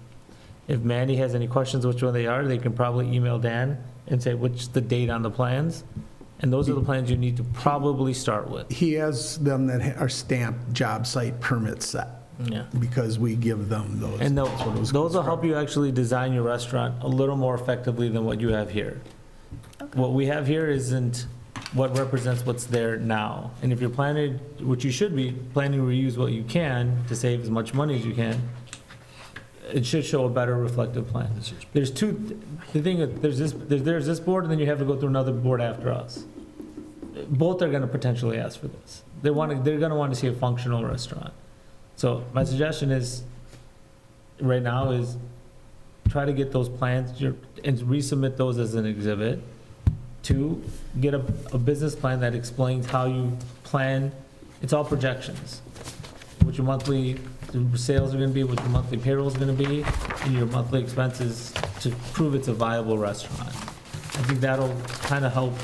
If Manny has any questions which one they are, they can probably email Dan and say what's the date on the plans. And those are the plans you need to probably start with. He has them that are stamped job site permit set, Yeah. because we give them those. And That's what it was those will help constructed. you actually design your restaurant a little more effectively than what you have here. Okay. What we have here isn't what represents what's there now. And if you're planning, which you should be, planning to reuse what you can to save as much money as you can, it should show a better reflective plan. The thing is, there's this board, and then you have to go through another board after us. Both are gonna potentially ask for this. They're gonna want to see a functional restaurant. So my suggestion is, right now, is try to get those plans and resubmit those as an exhibit. 2, get a business plan that explains how you plan, it's all projections. What your monthly sales are gonna be, what your monthly payroll is gonna be, and your monthly expenses to prove it's a viable restaurant. I think that'll kind of help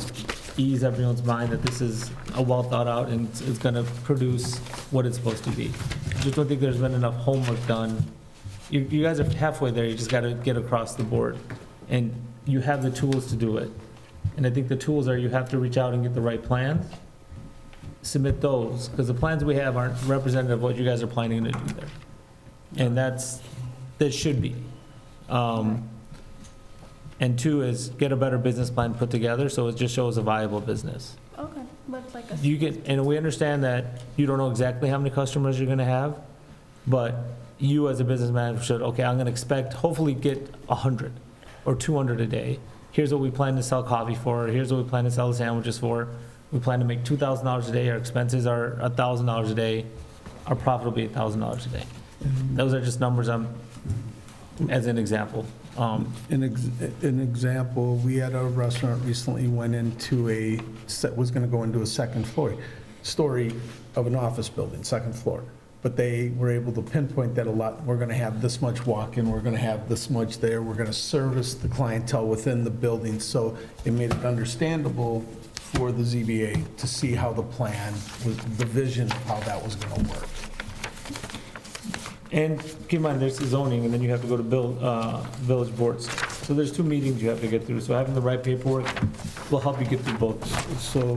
ease everyone's mind that this is a well thought out and it's gonna produce what it's supposed to be. I just don't think there's been enough homework done. You guys are halfway there, you just gotta get across the board. And you have the tools to do it. And I think the tools are you have to reach out and get the right plans, submit those, because the plans we have aren't representative of what you guys are planning to do there. And that should be. And 2 is get a better business plan put together so it just shows a viable business. Okay, but like a. And we understand that you don't know exactly how many customers you're gonna have, but you as a business manager should, okay, I'm gonna expect, hopefully get 100 or 200 a day. Here's what we plan to sell coffee for, here's what we plan to sell the sandwiches for. We plan to make $2,000 a day, our expenses are $1,000 a day, our profit will be $1,000 a day. Those are just numbers as an example. An example, we had a restaurant recently went into was gonna go into a second story of an office building, second floor. But they were able to pinpoint that we're gonna have this much walk-in, we're gonna have this much there, we're gonna service the clientele within the building. So it made it understandable for the ZBA to see how the plan, the vision of how that was gonna work. And keep in mind, there's the zoning, and then you have to go to village boards. So there's 2 meetings you have to get through, so having the right paperwork will help you get through both. So,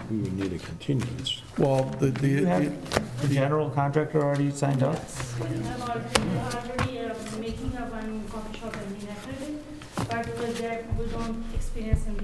We would need a continuance. well, Do you have the general contractor already signed up? We have already making a one coffee shop in Minnetonka, but with that, we don't experience in the,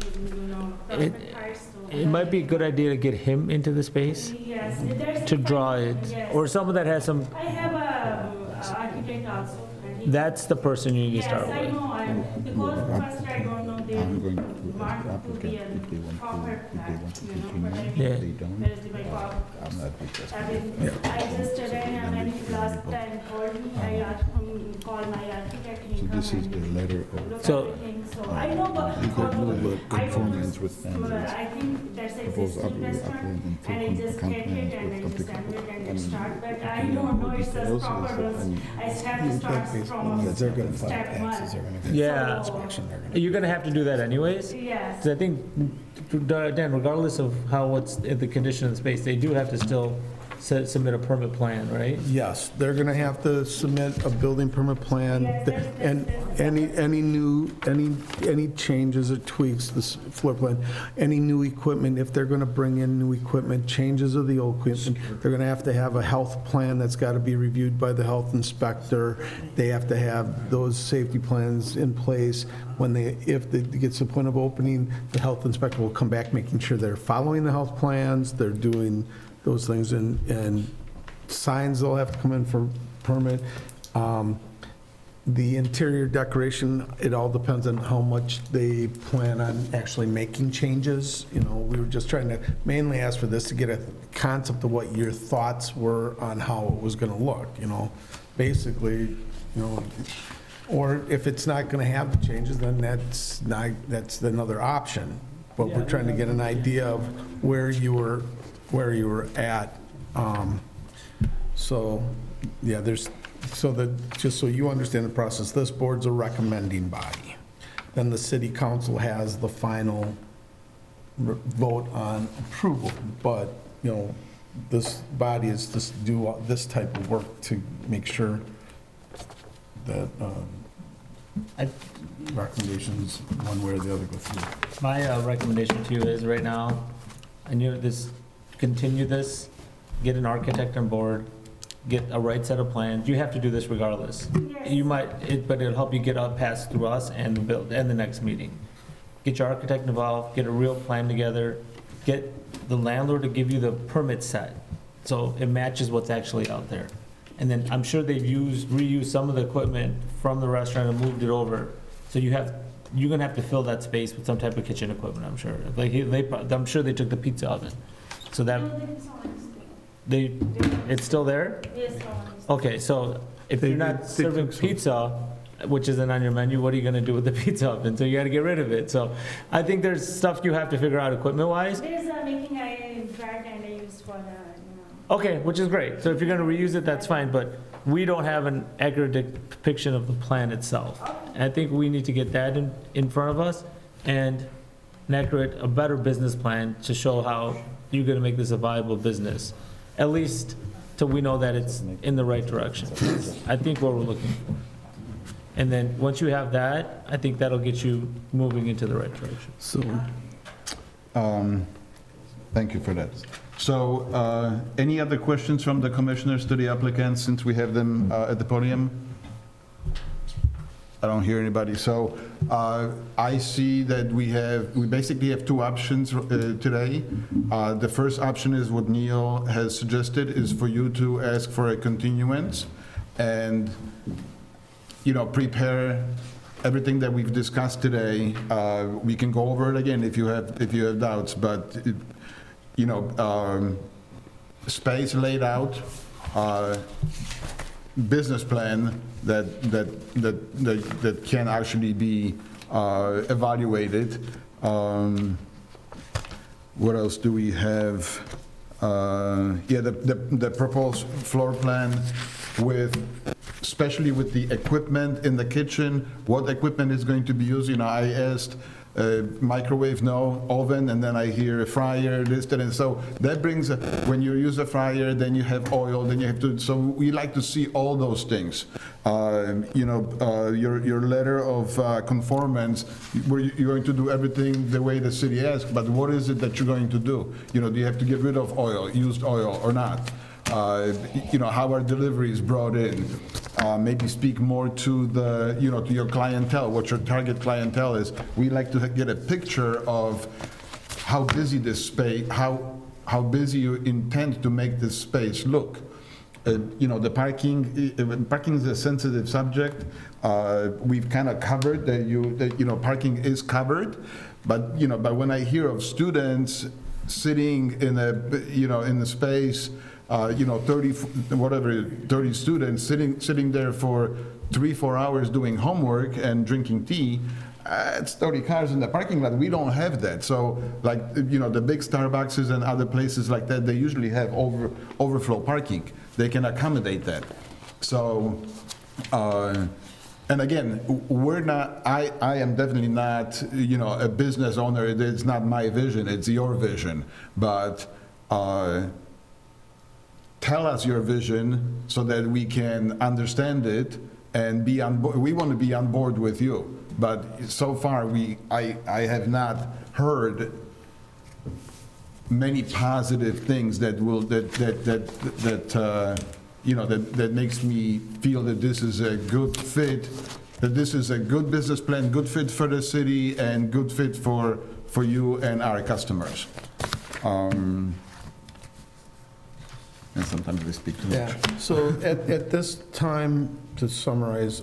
perfect heights, so. It might be a good idea to get him into the space Yes, that's. to draw it, Yes. or someone that has some, I have a architect also. and he- that's the person you need to start Yes, I with. know, because first I don't know, they I'm going to want the to be applicant if they a want proper to, if they flat, want to you know, continue. but I Yeah. If they don't, where is my car? I'm not interested. I mean, I just when he last time called me, I asked him, call my architect, he So come this is the and letter look of, So- everything, so I know, but you got no I conformance with I standards. think that's Proposed existing restaurant, applicant and I in just full take it compliance and I with just send it and it applicant. start, but I don't know it's the proper rules. I have to start from They're gonna file step taxes, they're one. gonna get Yeah. inspection, they're gonna. You're gonna have to do that anyways. Yes. Because I think, Dan, regardless of what's in the condition of the space, they do have to still submit a permit plan, right? Yes, they're gonna have to submit a building permit plan, and any changes or tweaks, this floor plan, any new equipment, if they're gonna bring in new equipment, changes of the old equipment, they're gonna have to have a health plan that's gotta be reviewed by the health inspector. They have to have those safety plans in place. If it gets to the point of opening, the health inspector will come back, making sure they're following the health plans, they're doing those things, and signs will have to come in for permit. The interior decoration, it all depends on how much they plan on actually making changes. You know, we were just trying to mainly ask for this to get a concept of what your thoughts were on how it was gonna look, you know? Basically, you know, or if it's not gonna have the changes, then that's another option. But we're trying to get an idea of where you were at. So, yeah, just so you understand the process, this board's a recommending body. Then the city council has the final vote on approval. But, you know, this body is just do this type of work to make sure that recommendations, one way or the other, go through. My recommendation to you is right now, continue this, get an architect on board, get a right set of plans. You have to do this regardless. Yes. You might, but it'll help you get up past through us and the next meeting. Get your architect involved, get a real plan together, get the landlord to give you the permit set, so it matches what's actually out there. And then I'm sure they've reused some of the equipment from the restaurant and moved it over. So you're gonna have to fill that space with some type of kitchen equipment, I'm sure. I'm sure they took the pizza oven. So that, it's still there? Yes, Okay, so if you're not serving pizza, which isn't on your menu, what are you gonna do with the pizza oven? So you gotta get rid of it. So I think there's stuff you have to figure out equipment-wise. there's a making I dried and I used for the, Okay, which is great. So if you're gonna reuse it, that's fine, but we don't have an accurate depiction of the plan itself. And I think we need to get that in front of us, and a better business plan to show how you're gonna make this a viable business. At least till we know that it's in the right direction. I think what we're looking for. And then, once you have that, I think that'll get you moving into the right direction. So, Thank you for that. So, any other questions from the commissioners to the applicants, since we have them at the podium? I don't hear anybody. So I see that we basically have two options today. The first option is what Neil has suggested, is for you to ask for a continuance and, you know, prepare everything that we've discussed today. We can go over it again if you have doubts, but you know, space laid out, business plan that can actually be evaluated. What else do we have? Yeah, the proposed floor plan especially with the equipment in the kitchen, what equipment is going to be used. You know, I asked microwave, no, oven, and then I hear a fryer, this, that, and so that brings, when you use a fryer, then you have oil, then you have to, so we like to see all those things. You know, your letter of conformance, you're going to do everything the way the city asks, but what is it that you're going to do? You know, do you have to get rid of oil, used oil, or not? You know, how are deliveries brought in? Maybe speak more to the, you know, to your clientele, what your target clientele is. We like to get a picture of how busy this space, how busy you intend to make this space look. You know, the parking is a sensitive subject. We've kind of covered that, you know, parking is covered, but, you know, but when I hear of students sitting in the space, you know, 30 students sitting there for 3-4 hours doing homework and drinking tea, it's 30 cars in the parking lot. We don't have that. So, like, you know, the big Starbucks and other places like that, they usually have overflow parking. They can accommodate that. So, and again, I am definitely not, you know, a business owner. It's not my vision, it's your vision. But tell us your vision so that we can understand it and be on board. We want to be on board with you, but so far I have not heard many positive things that makes me feel that this is a good fit, that this is a good business plan, good fit for the city, and good fit for you and our customers. And sometimes they speak too much. Yeah, so at this time, to summarize,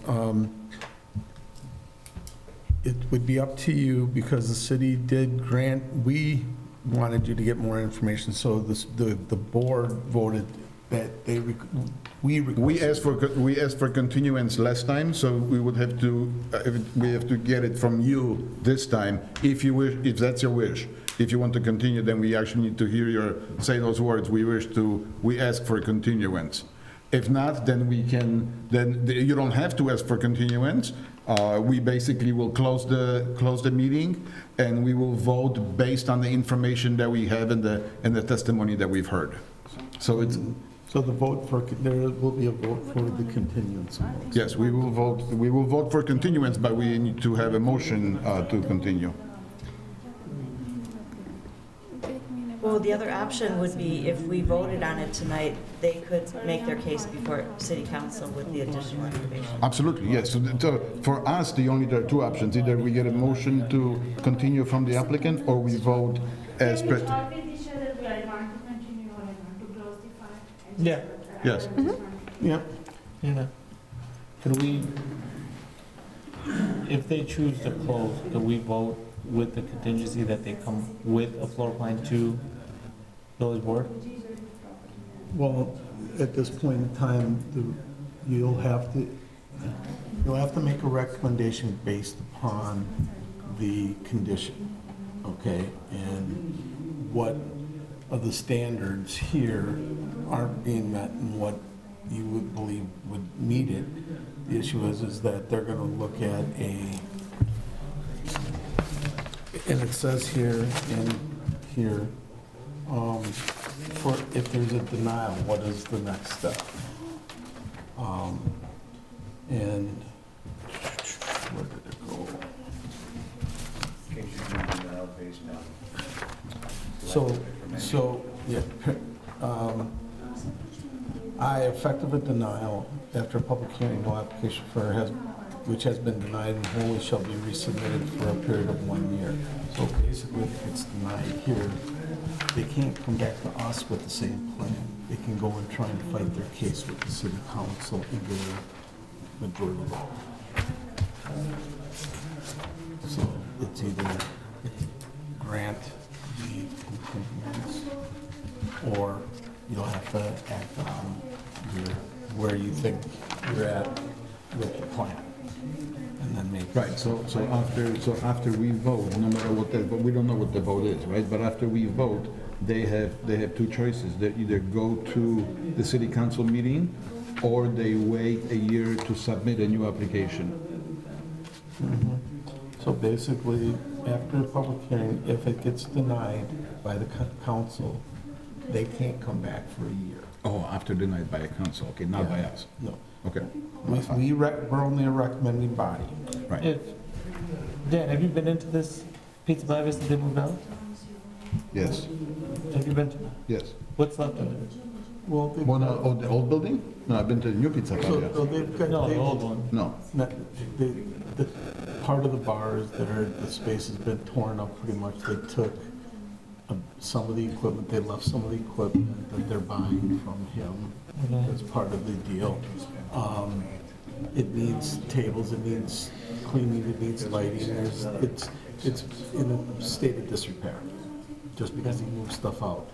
it would be up to you, because the city did grant, we wanted you to get more information, so the board voted that we asked for continuance last time, so we would have to, we have to get it from you this time, if you wish, if that's your wish. If you want to continue, then we actually need to hear you say those words, we ask for continuance. If not, then you don't have to ask for continuance. We basically will close the meeting, and we will vote based on the information that we have and the testimony that we've heard. So it's, So the vote for, there will be a vote for the continuance. yes, we will vote for continuance, but we need to have a motion to continue. Well, the other option would be, if we voted on it tonight, they could make their case before city council with the additional information. Absolutely, yes. So for us, there are two options. Either we get a motion to continue from the applicant, or we vote as Can we per. talk with each other, do I want to continue or I want to close the file? Yeah. Yes. Yeah. Yeah. Can we, if they choose to close, can we vote with the contingency that they come with a floor plan to village board? Well, at this point in time, you'll have to make a recommendation based upon the condition, okay? And what of the standards here aren't being met and what you would believe would meet it. The issue is that they're gonna look at and it says here and here, for if there's a denial, what is the next step? And where did it go? So, yeah, I effective a denial after a public hearing, no application for which has been denied and wholly shall be resubmitted for a period of 1 year. So basically, if it's denied here, they can't come back to us with the same plan. They can go and try and fight their case with the city council and get a majority vote. So it's either grant the continuance, or you'll have to act on where you think you're at with the plan. And then make. Right, so after we vote, no matter what but we don't know what the vote is, right? But after we vote, they have two choices. They either go to the city council meeting, or they wait a year to submit a new application. Mhm. So basically, after the public hearing, if it gets denied by the council, they can't come back for a year. Oh, after denied by a council, okay, not by us. No. Okay. We're only a recommending body. Right. Dan, have you been into this Pizza Pavias that they moved out? Yes, Have you been to? yes. What's left of it? Well, The old building? No, I've been to the new Pizza so Pavia. they've got, No, the old one. No. the part of the bars that are, the space has been torn up pretty much. They took some of the equipment, they left some of the equipment that they're buying from him as part of the deal. It needs tables, it needs cleaning, it needs lighting. It's in a state of disrepair, just because he moved stuff out.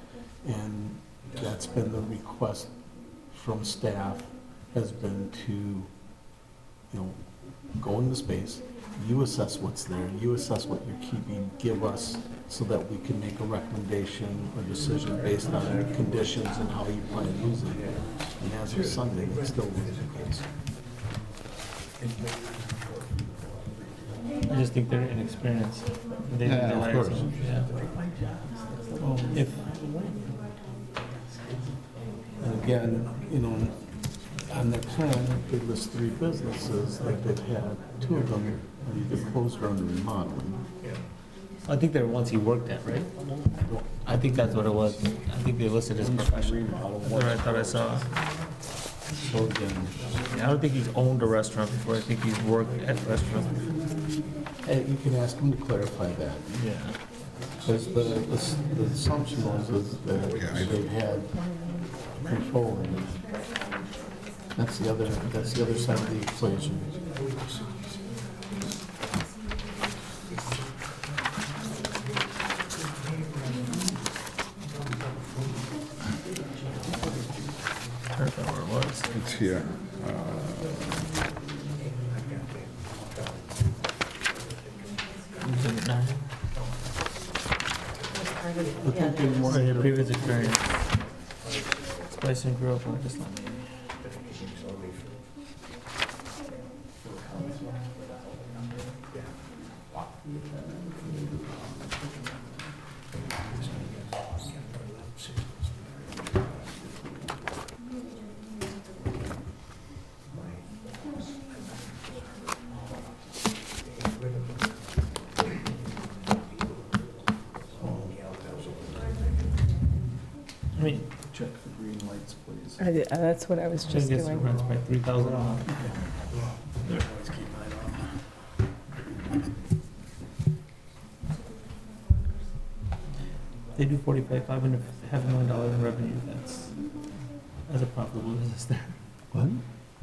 And that's been the request from staff, has been to, go in the space, you assess what's there, you assess what you're keeping, give us, so that we can make a recommendation or decision based on the conditions and how you plan to use it. And as of Sunday, it's still the case. I just think they're inexperienced. They need Yeah, to of hire course. someone, yeah. If, again, you know, on their plan, they list 3 businesses, like they've had 2 of them either closed or under remodeling. I think there were ones he worked at, right? I think that's what it was. I think they listed as professional. That's what I thought I saw. So again, Yeah, I don't think he's owned a restaurant before. I think he's worked at restaurants before. you can ask them to clarify that. Yeah. Because the assumption is that they've had control. And that's the other side of the equation. I don't know where it was. It's here. Exhibit 9. Yeah, Or your previous experience. Spice and Grill, but just let me. I mean, Check the green lights, please. That's what I was I just guess the doing. rent's by 3,000 a month. They do 45, $500 in revenue. That's a profitable business there. What?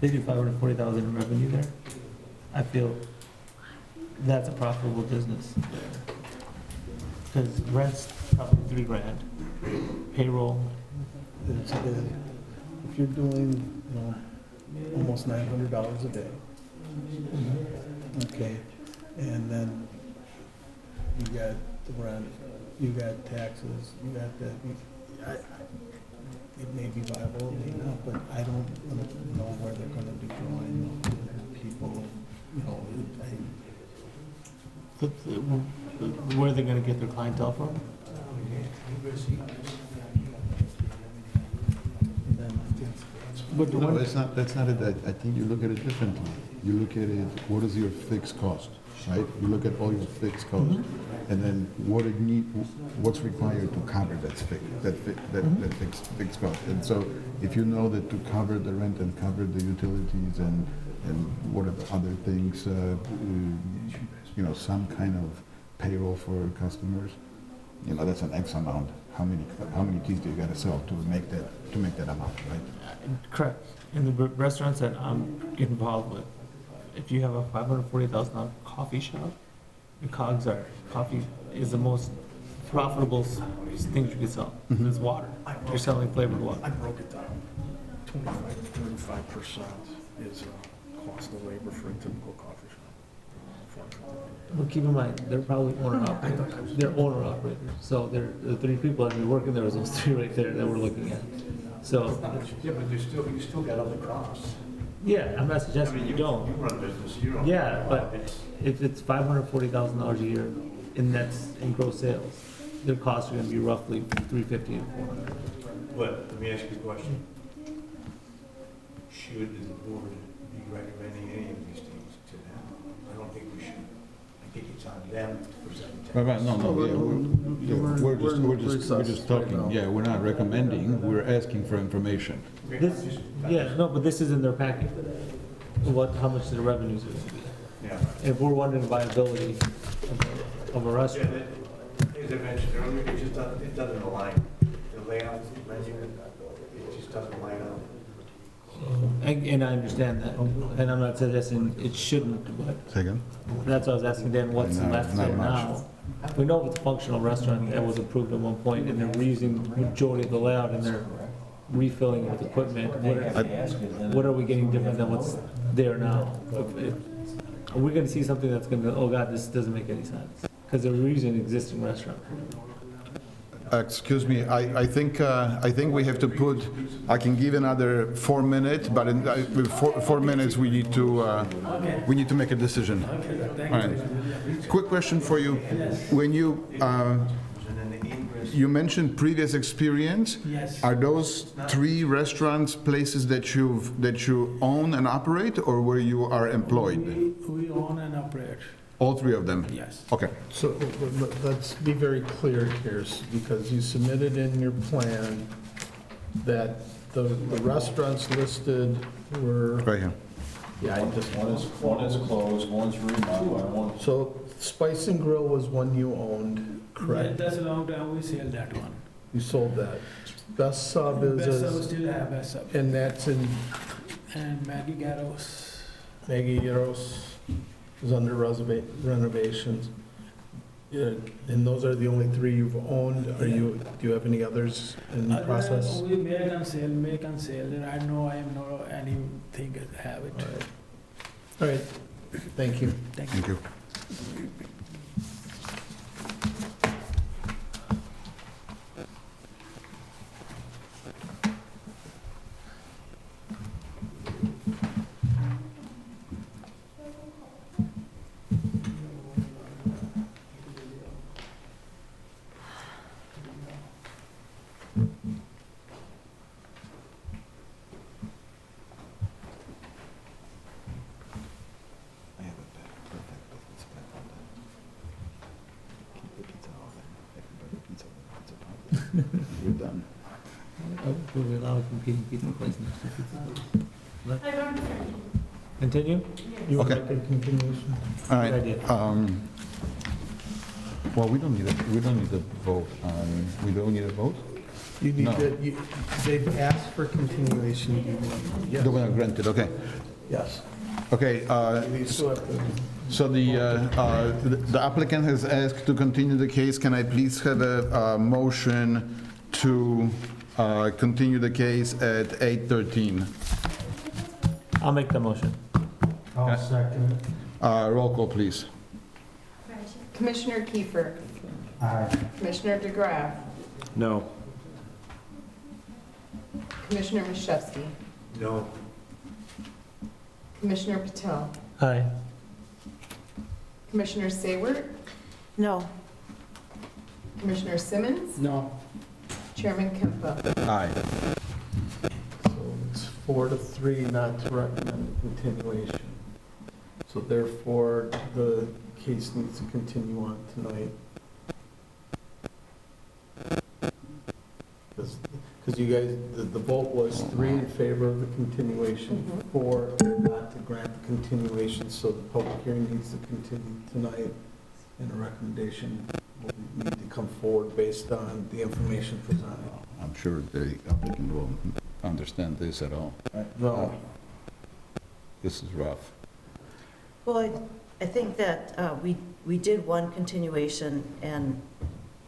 They do 540,000 in revenue there. I feel that's a profitable business. Because rent's probably $3,000. Payroll, If you're doing, you know, almost $900 a day, okay, and then you got the rent, you got taxes, you got that, it may be viable, it may not, but I don't know where they're gonna be drawing people, you know, where are they going to get their clientele from? No, that's not it. I think you look at it differently. You look at it, what is your fixed cost, right? You look at all your fixed costs, and then what's required to cover that fixed cost. And so, if you know that to cover the rent and cover the utilities and what are the other things, you know, some kind of payroll for customers, you know, that's an X amount. How many keys do you got to sell to make that amount, right? Correct. In the restaurants that I'm involved with, if you have a $540,000 coffee shop, your COGS are, coffee is the most profitable thing you can sell. It's water. You're selling flavored water. I broke it down. 25 to 35% is cost of labor for a typical coffee shop. But keep in mind, they're probably owner-operators. They're owner-operators. So the 3 people that are working there is those 3 right there that we're looking at. So, Yeah, but you still got other costs. yeah, I'm not suggesting you don't. You run a business, you don't. Yeah, but if it's $540,000 a year in gross sales, their costs are gonna be roughly $350 and $400. But let me ask you a question. Should the board be recommending any of these things to them? I don't think we should. I think it's on them to present. Right, no, we're just talking, yeah, we're not recommending, we're asking for information. This, yeah, no, but this is in their packet. How much the revenues are gonna be. Yeah. If we're wondering viability of a restaurant. As I mentioned earlier, it doesn't align. The layout, the menu, it just doesn't line up. And I understand that, and I'm not suggesting it shouldn't, but Second? that's why I was asking Dan, what's No, left not there much. now? We know it's a functional restaurant that was approved at one point, and they're reusing the majority of the layout, and they're refilling it with equipment. What are we getting different than what's there now? Are we gonna see something that's gonna, oh God, this doesn't make any sense? Because they're reusing an existing restaurant. Excuse me, I think we have to put, I can give another 4 minutes, but in 4 minutes, we need to make a decision. All right. Quick question for you. When you, And then the ingress you mentioned previous experience. Yes. Are those 3 restaurants places that you own and operate, or where you are employed? We own and operate, All 3 of them? yes. Okay. So let's be very clear here, because you submitted in your plan that the restaurants listed were, Right here. yeah, I just, One is closed, one's remodeled, one. so Spice and Grill was one you owned, correct? That's a long time, we sell that one. You sold that. Best Sub Best Sub is, still have Best Sub. and that's in And Maggie Garros. Maggie Eros is under renovations. Yeah, and those are the only 3 you've owned. Do you have any others in the process? We make and sell. Right now, I am not anything have it. All right, thank you. Thank you. We're done. We will allow competing pizza places. I don't think. Continue? You would Okay. like a continuation? All right. Good idea. Well, we don't need a vote on, we don't need a vote? You need No. to, they've asked for continuation. Yes. The one granted, okay. Yes. Okay, You still have to. so the applicant has asked to continue the case. Can I please have a motion to continue the case at 8:13? I'll make the motion. I'll second. Roll call, please. Commissioner Kiefer. Commissioner DeGraff. No. Commissioner Mashewski. No. Commissioner Patel. Aye. Commissioner Sayward. No. Commissioner Simmons. No. Chairman Kempa. Aye. So it's 4-3 not to recommend a continuation. So therefore, the case needs to continue on tonight. Because you guys, the vote was 3 in favor of the continuation, 4 not to grant the continuation, so the public hearing needs to continue tonight, and a recommendation will need to come forward based on the information presented. I'm sure the applicant will understand this at all. No. This is rough. Well, I think that we did one continuation, and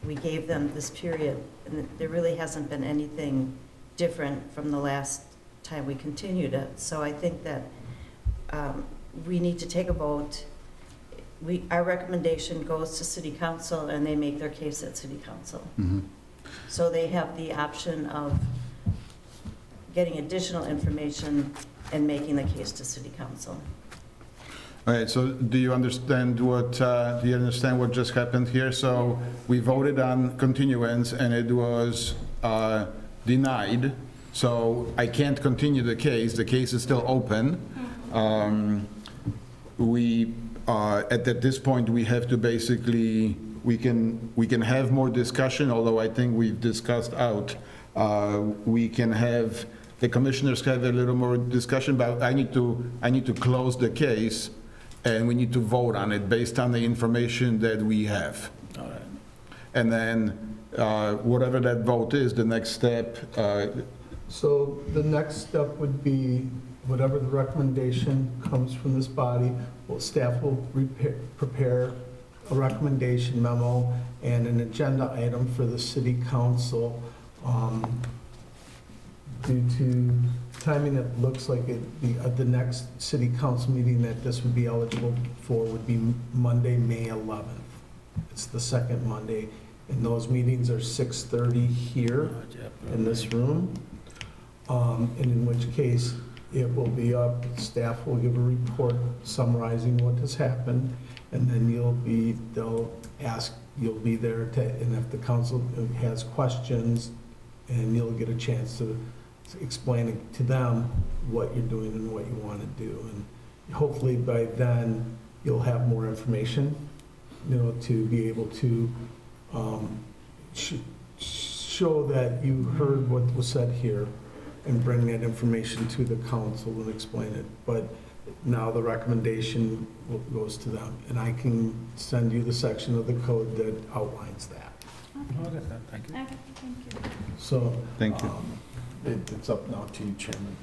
we gave them this period, and there really hasn't been anything different from the last time we continued it. So I think that we need to take a vote. Our recommendation goes to city council, and they make their case at city council. Mhm. So they have the option of getting additional information and making the case to city council. All right, so do you understand what just happened here? So we voted on continuance and it was denied, so I can't continue the case. The case is still open. At this point, we have to basically, we can have more discussion, although I think we've discussed out. We can have, the commissioners have a little more discussion, but I need to close the case, and we need to vote on it based on the information that we have. All right. And then, whatever that vote is, the next step, So the next step would be, whatever the recommendation comes from this body, staff will prepare a recommendation memo and an agenda item for the city council. Due to timing, it looks like the next city council meeting that this would be eligible for would be Monday, May 11th. It's the second Monday, and those meetings are 6:30 here in this room. And in which case, it will be up, staff will give a report summarizing what has happened, and then they'll ask, you'll be there to, and if the council has questions, and you'll get a chance to explain it to them what you're doing and what you want to do. And hopefully by then, you'll have more information, to be able to show that you heard what was said here and bring that information to the council and explain it. But now the recommendation goes to them, and I can send you the section of the code that outlines that. Thank you. Okay, thank you. So. Thank you. It's up now to you, Chairman.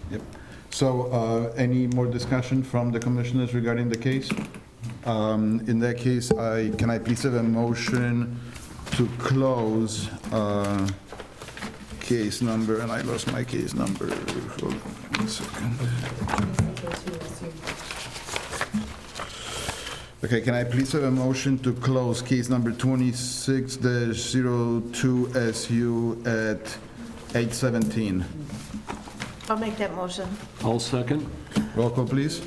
So, any more discussion from the commissioners regarding the case? In that case, can I please have a motion to close case number, and I lost my case number. Hold on 1 second. Okay, can I please have a motion to close case number 26-02SU at 8:17? I'll make that motion. I'll second. Roll call, please.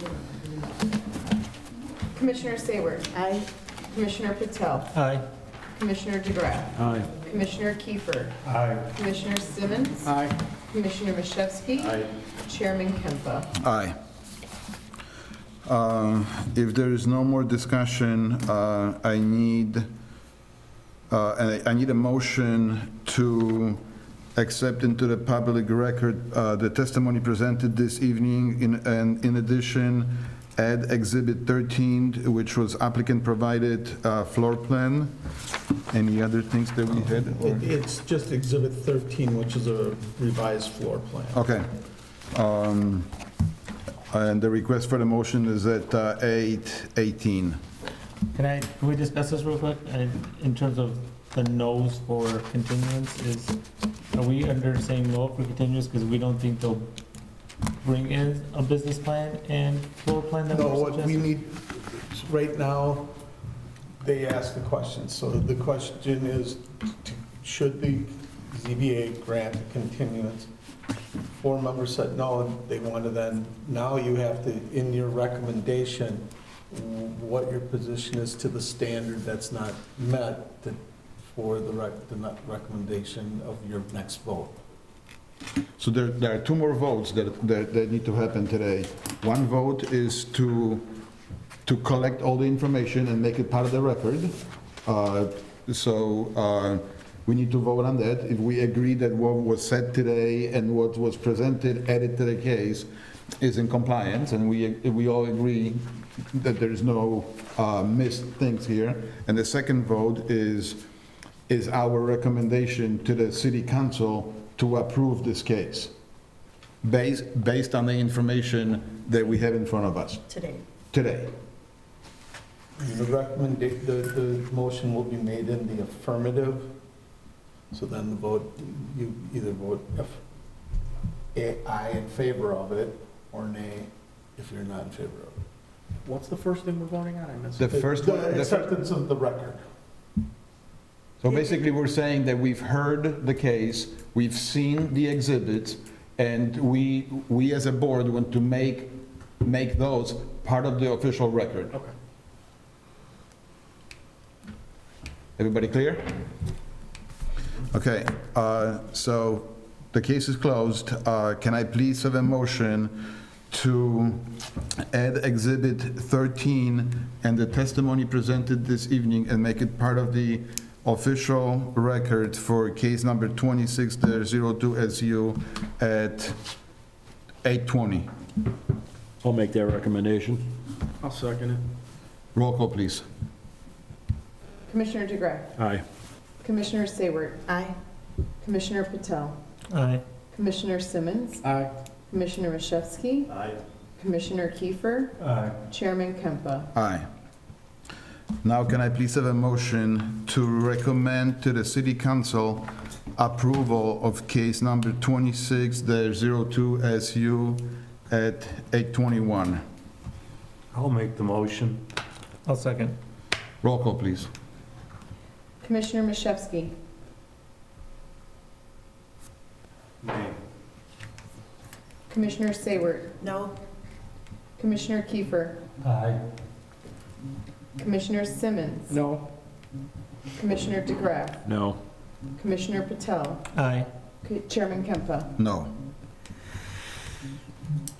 Commissioner Sayward. Aye. Commissioner Patel. Aye. Commissioner DeGraff. Aye. Commissioner Kiefer. Aye. Commissioner Simmons. Aye. Commissioner Mashewski. Aye. Chairman Kempa. Aye. If there is no more discussion, I need a motion to accept into the public record the testimony presented this evening, and in addition, add Exhibit 13, which was applicant provided floor plan. Any other things that we had? or- It's just Exhibit 13, which is a revised floor plan. Okay. And the request for the motion is at 8:18. Can we discuss this real quick? In terms of the no's for continuance, are we under saying no for continuance because we don't think they'll bring in a business plan and floor plan that No, we're what we suggesting? need, right now, they ask the question. So the question is, should the ZBA grant a continuance? 4 members said no, and they want to then, now you have to, in your recommendation, what your position is to the standard that's not met for the recommendation of your next vote. So there are 2 more votes that need to happen today. One vote is to collect all the information and make it part of the record. We need to vote on that. If we agree that what was said today and what was presented, added to the case, is in compliance, and we all agree that there is no missed things here. And the second vote is our recommendation to the city council to approve this case, based on the information that we have in front of us Today. today. The motion will be made in the affirmative, so then the vote, you either vote aye in favor of it, or nay if you're not in favor of it. What's the first thing we're voting on? I missed The it. first The one, acceptance of the record. so basically, we're saying that we've heard the case, we've seen the exhibits, and we as a board want to make those part of the official record. Okay. Everybody clear? Okay, so the case is closed. Can I please have a motion to add Exhibit 13 and the testimony presented this evening and make it part of the official record for case number 26-02SU at 8:20? I'll make that recommendation. I'll second it. Roll call, please. Commissioner DeGraff. Aye. Commissioner Sayward. Aye. Commissioner Patel. Aye. Commissioner Simmons. Aye. Commissioner Mashewski. Aye. Commissioner Kiefer. Aye. Chairman Kempa. Aye. Now, can I please have a motion to recommend to the city council approval of case number 26-02SU at 8:21? I'll make the motion. I'll second. Roll call, please. Commissioner Mashewski. Commissioner Sayward, No? Commissioner Kiefer, Aye. Commissioner Simmons, No? Commissioner DeGraff, No. Commissioner Patel, Aye. Chairman Kempa. No.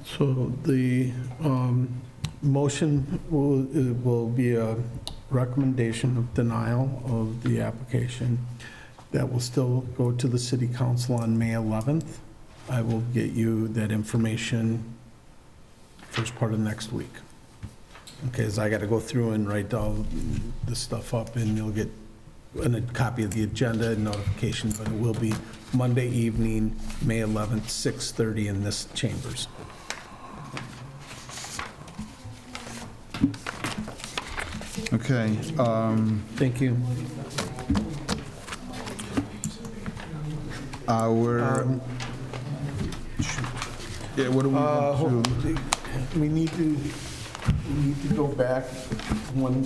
So the motion will be a recommendation of denial of the application. That will still go to the city council on May 11th. I will get you that information first part of next week. Okay, as I got to go through and write all the stuff up, and you'll get a copy of the agenda and notification, but it will be Monday evening, May 11th, 6:30 in this chambers. Okay, Thank you. our, yeah, what do we want Hold to? on. We need to go back one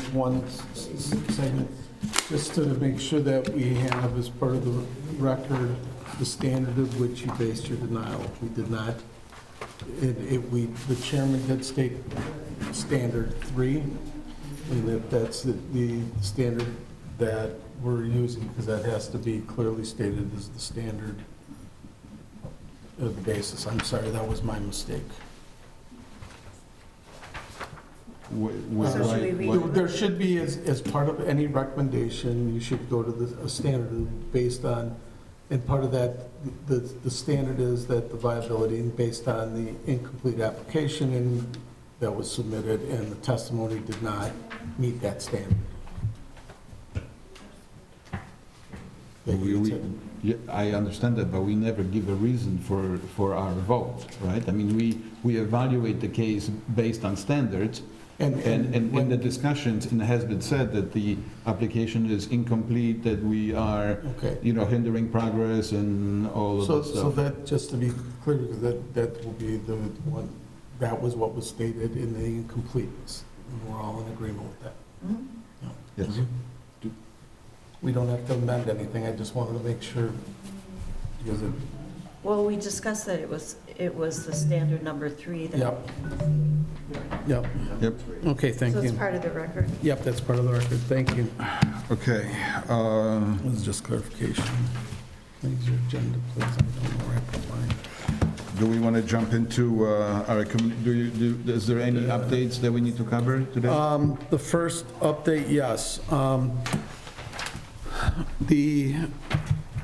segment, just to make sure that we have as part of the record, the standard of which you based your denial. We did not, the chairman did state standard 3, and that's the standard that we're using, because that has to be clearly stated as the standard of the basis. I'm sorry, that was my mistake. So should we read- There should be, as part of any recommendation, you should go to a standard based on, and part of that, the standard is that the viability, and based on the incomplete application and that was submitted, and the testimony did not meet that standard. Yeah, I understand that, but we never give a reason for our vote, right? I mean, we evaluate the case based on standards, and in the discussions, it has been said that the application is incomplete, that we are, Okay. hindering progress and all of that So stuff. that, just to be clear, because that will be the one, that was what was stated in the incompleteness. And we're all in agreement with that. Mhm. Yes. We don't have to amend anything, I just wanted to make sure, because it, Well, we discussed that it was the standard number 3 that. yep. Yep. Yep. Okay, thank So it's you. part of the record. Yep, that's part of the record, thank you. Okay, It was just clarification. Please, your agenda, please, I don't know where I put mine. do we want to jump into our, is there any updates that we need to cover today? The first update, yes. The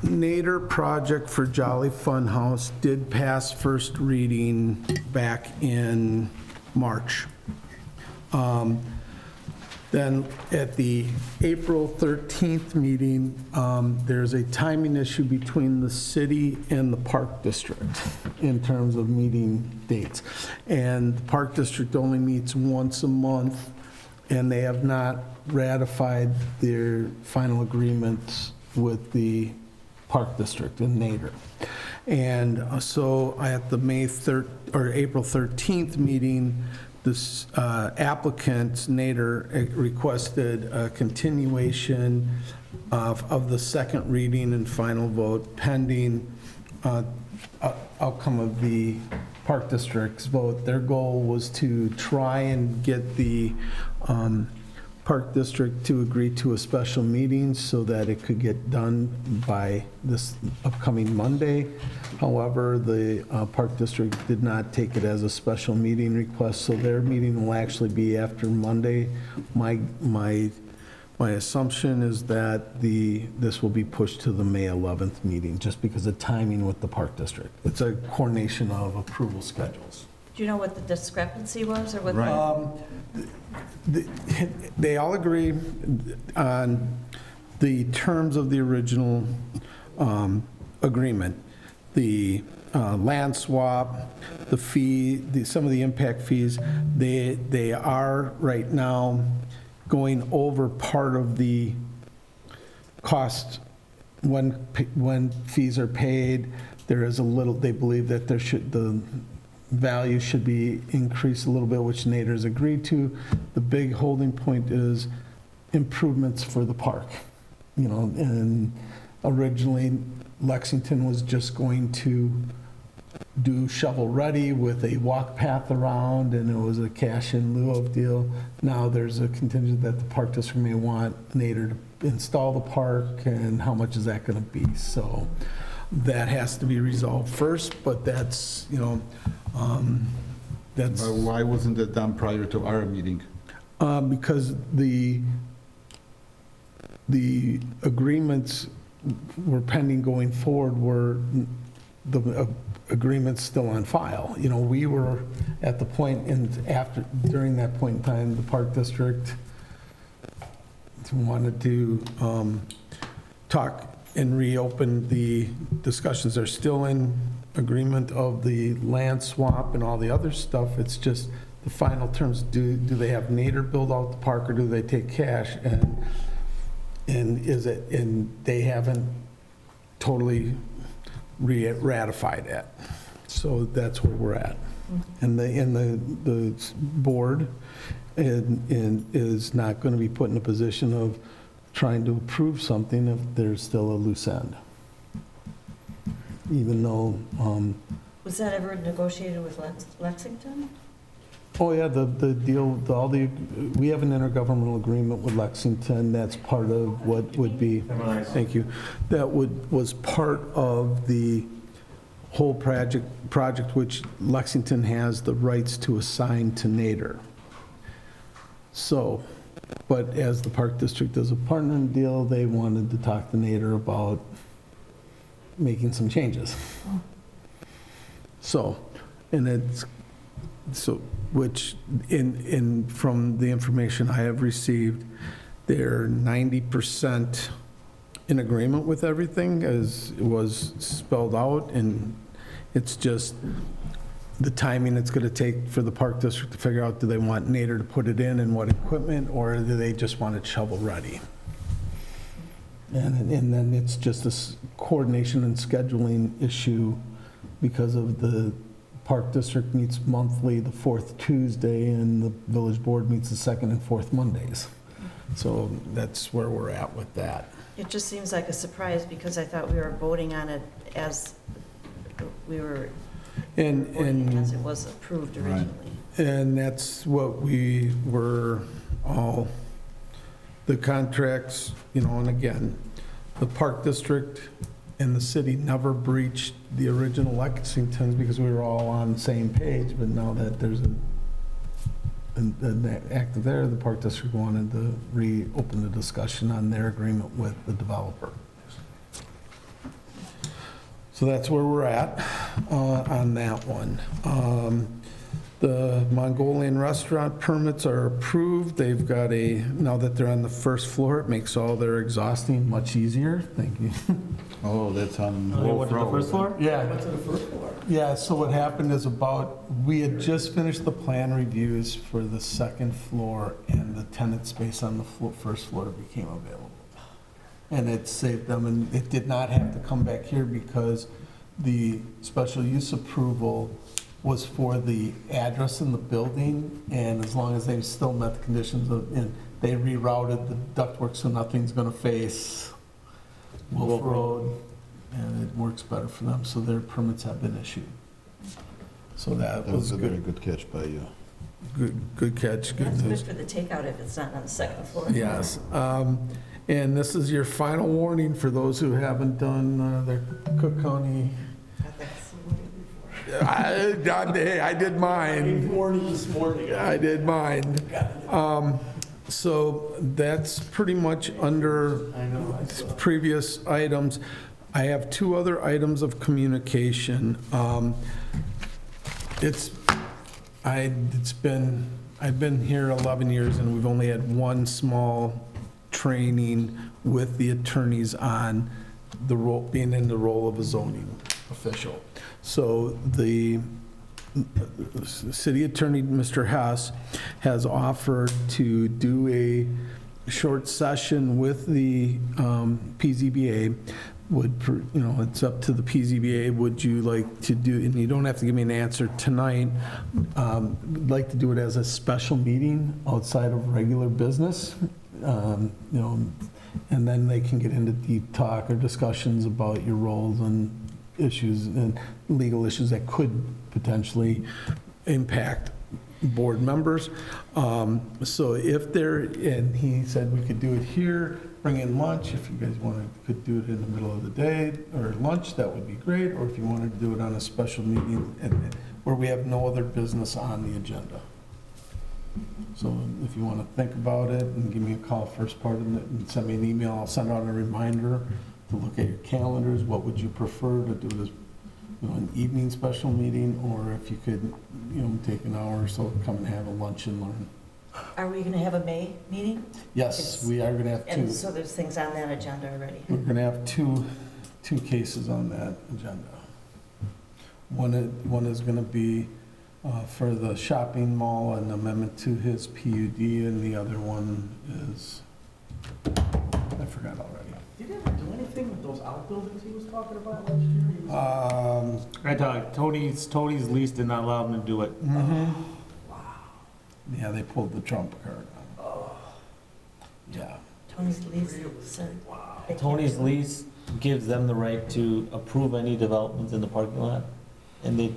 Nader project for Jolly Fun House did pass first reading back in March. Then at the April 13th meeting, there's a timing issue between the city and the Park District in terms of meeting dates. And the Park District only meets once a month, and they have not ratified their final agreements with the Park District in Nader. And so at the April 13th meeting, this applicant, Nader, requested a continuation of the second reading and final vote pending outcome of the Park District's vote. Their goal was to try and get the Park District to agree to a special meeting so that it could get done by this upcoming Monday. However, the Park District did not take it as a special meeting request, so their meeting will actually be after Monday. My assumption is that this will be pushed to the May 11th meeting, just because of timing with the Park District. It's a coordination of approval schedules. Do you know what the discrepancy was, or what? Right. They all agree on the terms of the original agreement. The land swap, the fee, some of the impact fees, they are right now going over part of the cost when fees are paid. There is a little, they believe that the value should be increased a little bit, which Nader's agreed to. The big holding point is improvements for the park. And originally Lexington was just going to do shovel-ready with a walk path around, and it was a cash in lieu of deal. Now there's a contingent that the park district may want Nader to install the park, and how much is that going to be? So that has to be resolved first, but that's, you know, that's... But why wasn't that done prior to our meeting? Because the agreements were pending going forward were the agreement's still on file. You know, we were at the point during that point in time, the park district wanted to talk and reopen the discussions. They're still in agreement of the land swap and all the other stuff. It's just the final terms. Do they have Nader build out the park, or do they take cash? And they haven't totally ratified it. So that's where we're at. And the board is not going to be put in a position of trying to approve something if there's still a loose end. Even though... Was that ever negotiated with Lexington? Oh, yeah, the deal, we have an intergovernmental agreement with Lexington. That's part of what would be, thank you, that was part of the whole project which Lexington has the rights to assign to Nader. So, but as the park district is a partner in the deal, they wanted to talk to Nader about making some changes. So, and it's, so, which from the information I have received, they're 90% in agreement with everything as it was spelled out, and it's just the timing it's going to take for the park district to figure out, do they want Nader to put it in and what equipment, or do they just want it shovel ready? And then it's just a coordination and scheduling issue because of the park district meets monthly, the fourth Tuesday, and the village board meets the second and fourth Mondays. So that's where we're at with that. It just seems like a surprise because I thought we were voting on it as we were voting as it was approved originally. And that's what we were all, the contracts, you know, and again, the park district and the city never breached the original Lexingtons because we were all on the same page, but now that there's an act there, the park district wanted to reopen the discussion on their agreement with the developer. So that's where we're at on that one. The Mongolian restaurant permits are approved. They've got now that they're on the first floor, it makes all their exhausting much easier. Thank you. Oh, that's on Oh, they Wolf went to the Road. first floor? Yeah. Went to the first floor. Yeah, so what happened is we had just finished the plan reviews for the second floor, and the tenant space on the first floor became available. And it saved them, and it did not have to come back here because the special use approval was for the address in the building, and as long as they still met the conditions and they rerouted the ductwork so nothing's gonna face Wolf Road, and it works better for them, so their permits have been issued. So that was a very good. good catch by you. Good catch, good That's news. good for the takeout if it's not on the second floor. Yes. And this is your final warning for those who haven't done their Cook County. I did mine. Warning this morning. I did mine. So that's pretty much under previous items. I have two other items of communication. I've been here 11 years, and we've only had one small training with the attorneys on the role, being in the role of a zoning official. So the city attorney, Mr. Hess, has offered to do a short session with the PZBA. It's up to the PZBA. Would you like to do, and you don't have to give me an answer tonight, like to do it as a special meeting outside of regular business, and then they can get into deep talk or discussions about your roles and issues and legal issues that could potentially impact board members. So if there, and he said we could do it here, bring in lunch, if you guys wanted, could do it in the middle of the day, or lunch, that would be great, or if you wanted to do it on a special meeting where we have no other business on the agenda. So if you want to think about it and give me a call first part of it and send me an email, I'll send out a reminder to look at your calendars. What would you prefer to do this, an evening special meeting, or if you could, take an hour or so, come and have a lunch and learn. Are we going to have a May meeting? Yes, we are going to have And two. so there's things on that agenda already. We're going to have two cases on that agenda. One is going to be for the shopping mall, an amendment to his PUD, and the other one is, I forgot already. Did you ever do anything with those outbuildings he was talking about last year? I thought Tony's lease did not allow them to do it. Mhm. Yeah, they pulled the Trump card. Yeah. Tony's lease said they can't Tony's do it. lease gives them the right to approve any developments in the parking lot, and they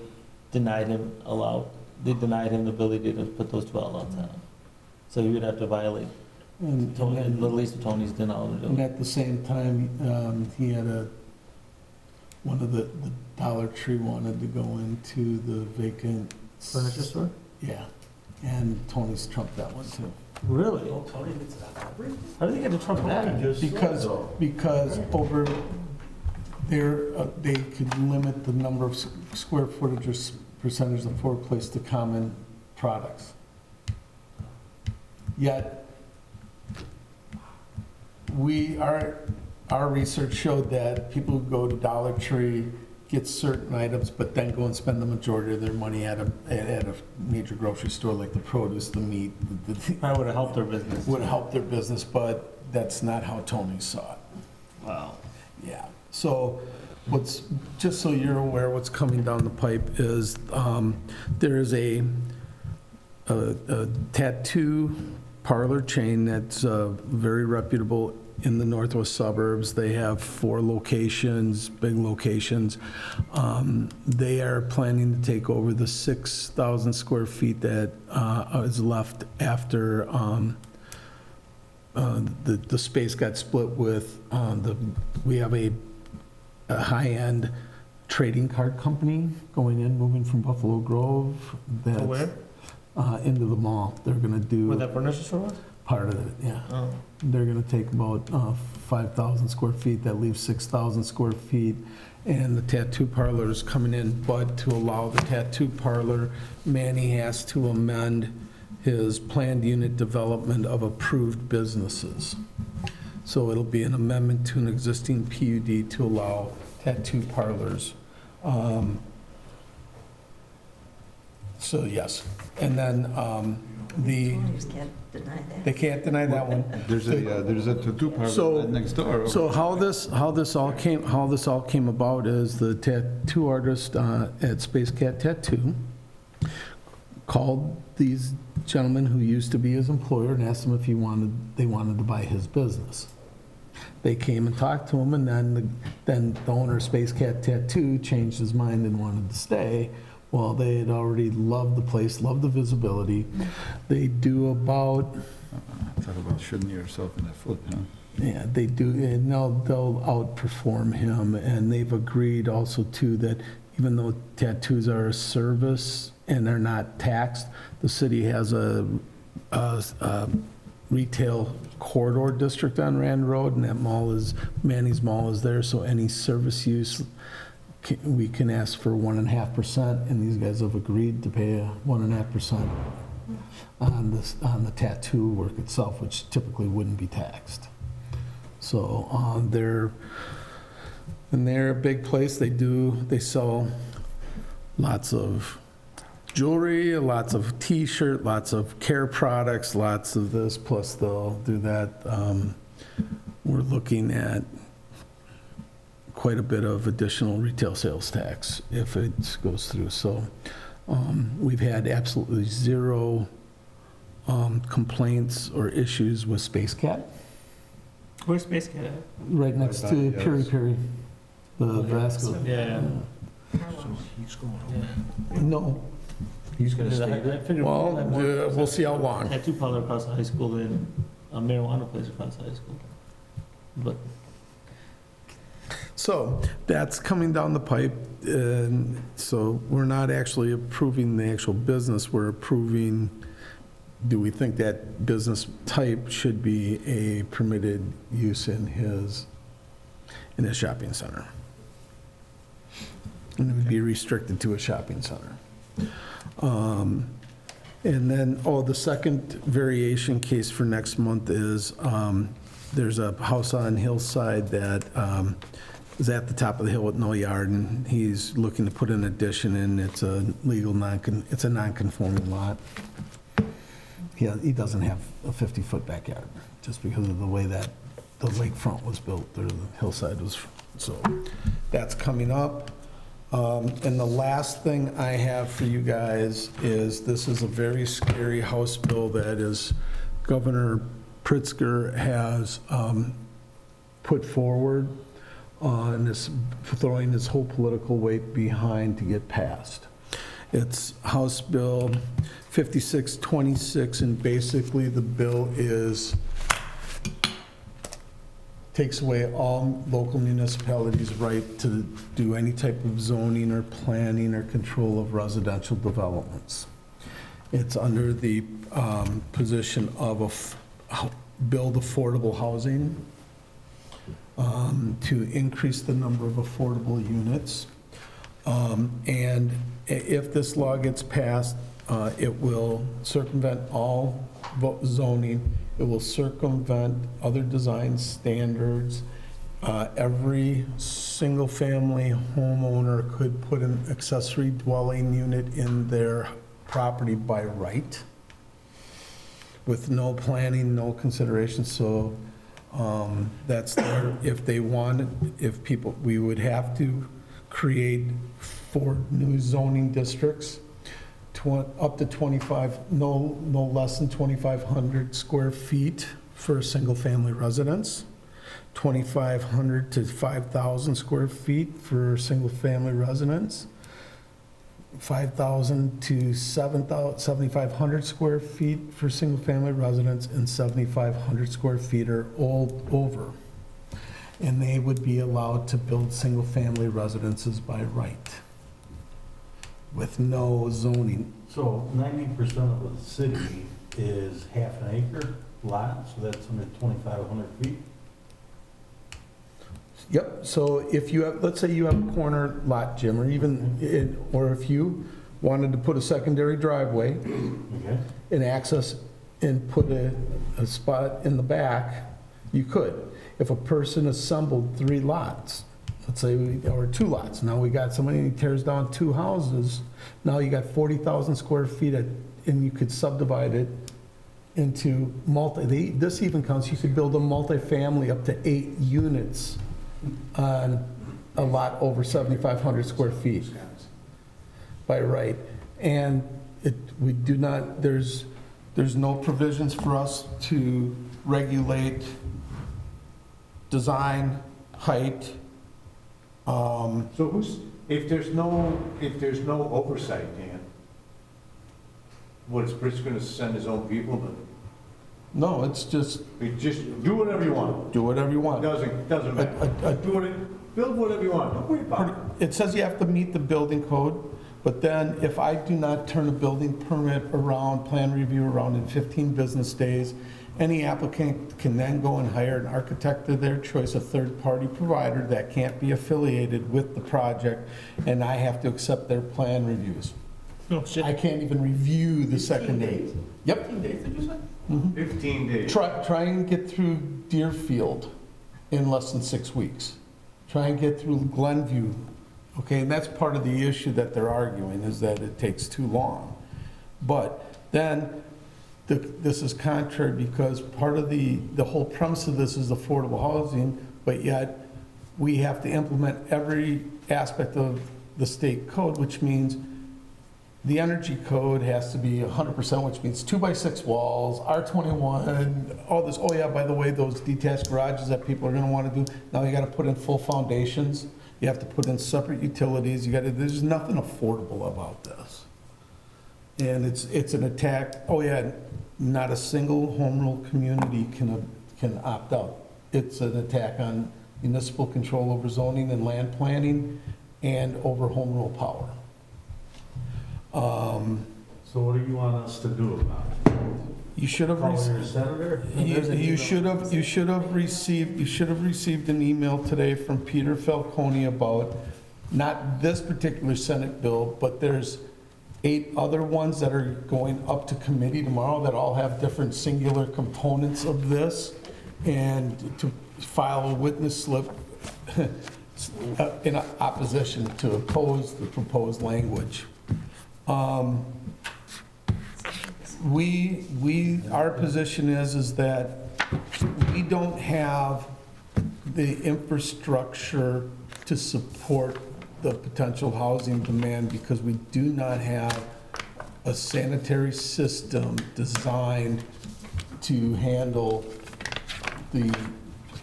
denied him the ability to put those 12 lots out. So he would have to violate And the lease of Tony's didn't allow him to and do it. at the same time, he had one of the Dollar Tree wanted to go into the vacant. Furniture store? Yeah, and Tony's trumped that one too. Really? Oh, Tony gets it on everything? How did they get to trump that? Because over there, they could limit the number of square footage or percentage of floor place to common products. Yet, our research showed that people who go to Dollar Tree get certain items, but then go and spend the majority of their money at a major grocery store like the produce, the meat. That would have helped their business. Would help their business, but that's not how Tony saw it. Wow. Yeah, so just so you're aware, what's coming down the pipe is, there is a tattoo parlor chain that's very reputable in the northwest suburbs. They have 4 locations, big locations. They are planning to take over the 6,000 square feet that is left after the space got split with, we have a high-end trading card company going in, moving from Buffalo Grove. That's, Where? Into the mall. They're gonna do Where that furniture store was? part of it, yeah. Oh. They're gonna take about 5,000 square feet, that leaves 6,000 square feet. And the tattoo parlor is coming in, but to allow the tattoo parlor, Manny has to amend his planned unit development of approved businesses. So it'll be an amendment to an existing PUD to allow tattoo parlors. So yes, and then Owners can't deny that. they can't deny that one. There's a tattoo So- parlor next door. So how this all came about is the tattoo artist at Space Cat Tattoo called these gentlemen who used to be his employer and asked them if they wanted to buy his business. They came and talked to him, and then the owner of Space Cat Tattoo changed his mind and wanted to stay. Well, they had already loved the place, loved the visibility. They do about, Talk about shooting yourself in the foot, huh? yeah, they do, and now they'll outperform him, and they've agreed also too that even though tattoos are a service and they're not taxed, the city has a retail corridor district on Rand Road, and that mall is, Manny's Mall is there, so any service use, we can ask for 1.5%, and these guys have agreed to pay a 1.5% on the tattoo work itself, which typically wouldn't be taxed. So they're a big place. They sell lots of jewelry, lots of T-shirt, lots of care products, lots of this, plus they'll do that. We're looking at quite a bit of additional retail sales tax if it goes through. So we've had absolutely zero complaints or issues with Space Cat. Where's Space Cat at? Right next to Piri Piri. Vasco. Yeah. He's going Yeah. No. He's gonna I stay there? figured. Well, we'll see how long. Tattoo parlor across the high school and a marijuana place across the high school. But So that's coming down the pipe, and so we're not actually approving the actual business, we're approving, do we think that business type should be a permitted use in his shopping center? And it would be restricted to a shopping center. And then, the second variation case for next month is, there's a house on Hillside that is at the top of the hill with no yard, and he's looking to put an addition in. It's a legal it's a non-conforming lot. He doesn't have a 50-foot backyard, just because of the way that the lakefront was built, or the hillside was, so that's coming up. And the last thing I have for you guys is, this is a very scary House bill that is, Governor Pritzker has put forward, and is throwing his whole political weight behind to get passed. It's House Bill 5626, and basically the bill takes away all local municipalities' right to do any type of zoning or planning or control of residential developments. It's under the position of build affordable housing, to increase the number of affordable units. And if this law gets passed, it will circumvent all zoning. It will circumvent other design standards. Every single-family homeowner could put an accessory dwelling unit in their property by right, with no planning, no consideration. So that's there. If they wanted, we would have to create 4 new zoning districts, up to 25, no less than 2,500 square feet for a single-family residence, 2,500 to 5,000 square feet for a single-family residence, 5,000 to 7,500 square feet for single-family residence, and 7,500 square feet or over. And they would be allowed to build single-family residences by right, with no zoning. So 90% of the city is half an acre lot, so that's under 2,500 feet? Yep, so if you have, let's say you have a corner lot, Jim, or if you wanted to put a secondary driveway Okay. and access and put a spot in the back, you could. If a person assembled 3 lots, let's say, or 2 lots, now we got somebody who tears down 2 houses, now you got 40,000 square feet, and you could subdivide it into this even counts, you could build a multifamily up to 8 units on a lot over 7,500 square feet by right. And we do not, there's no provisions for us to regulate design, height. So if there's no oversight, Dan, what, is Britt's gonna send his own people to? No, it's just Just do whatever you want. do whatever you want. Doesn't matter. Build whatever you want, don't worry about it. It says you have to meet the building code, but then if I do not turn a building permit around, plan review around in 15 business days, any applicant can then go and hire an architect of their choice, a third-party provider that can't be affiliated with the project, and I have to accept their plan reviews. no shit. I can't even review the second date. Yep. 15 days, did you say? 15 days. Try and get through Deerfield in less than 6 weeks. Try and get through Glenview, okay? And that's part of the issue that they're arguing, is that it takes too long. But then, this is contrary, because part of the whole premise of this is affordable housing, but yet we have to implement every aspect of the state code, which means the energy code has to be 100%, which means 2x6 walls, R21, all this. Oh yeah, by the way, those detached garages that people are gonna wanna do, now you gotta put in full foundations. You have to put in separate utilities, there's nothing affordable about this. And it's an attack, oh yeah, not a single home rule community can opt out. It's an attack on municipal control over zoning and land planning and over home rule power. So what do you want us to do about it? You should have Call your received, senator? you should have received an email today from Peter Falcone about, not this particular Senate bill, but there's 8 other ones that are going up to committee tomorrow that all have different singular components of this, and to file a witness slip in opposition to oppose the proposed language. Our position is that we don't have the infrastructure to support the potential housing demand because we do not have a sanitary system designed to handle the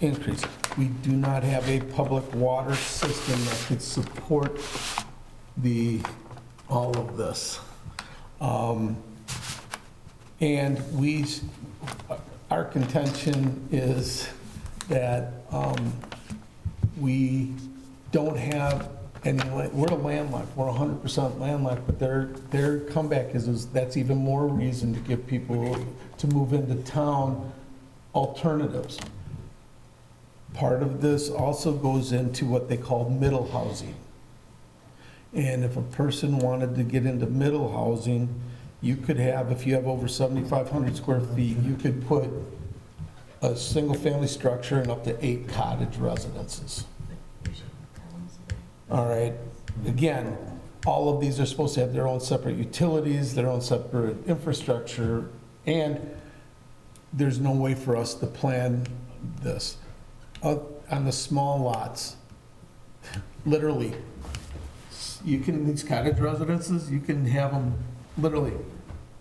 increase. We do not have a public water system that could support all of this. And our contention is that we don't have any, we're landlocked, we're 100% landlocked, but their comeback is that's even more reason to give people to move into town alternatives. Part of this also goes into what they call middle housing. And if a person wanted to get into middle housing, you could have, if you have over 7,500 square feet, you could put a single-family structure and up to 8 cottage residences. All right, again, all of these are supposed to have their own separate utilities, their own separate infrastructure, and there's no way for us to plan this. On the small lots, literally, these cottage residences, you can have them literally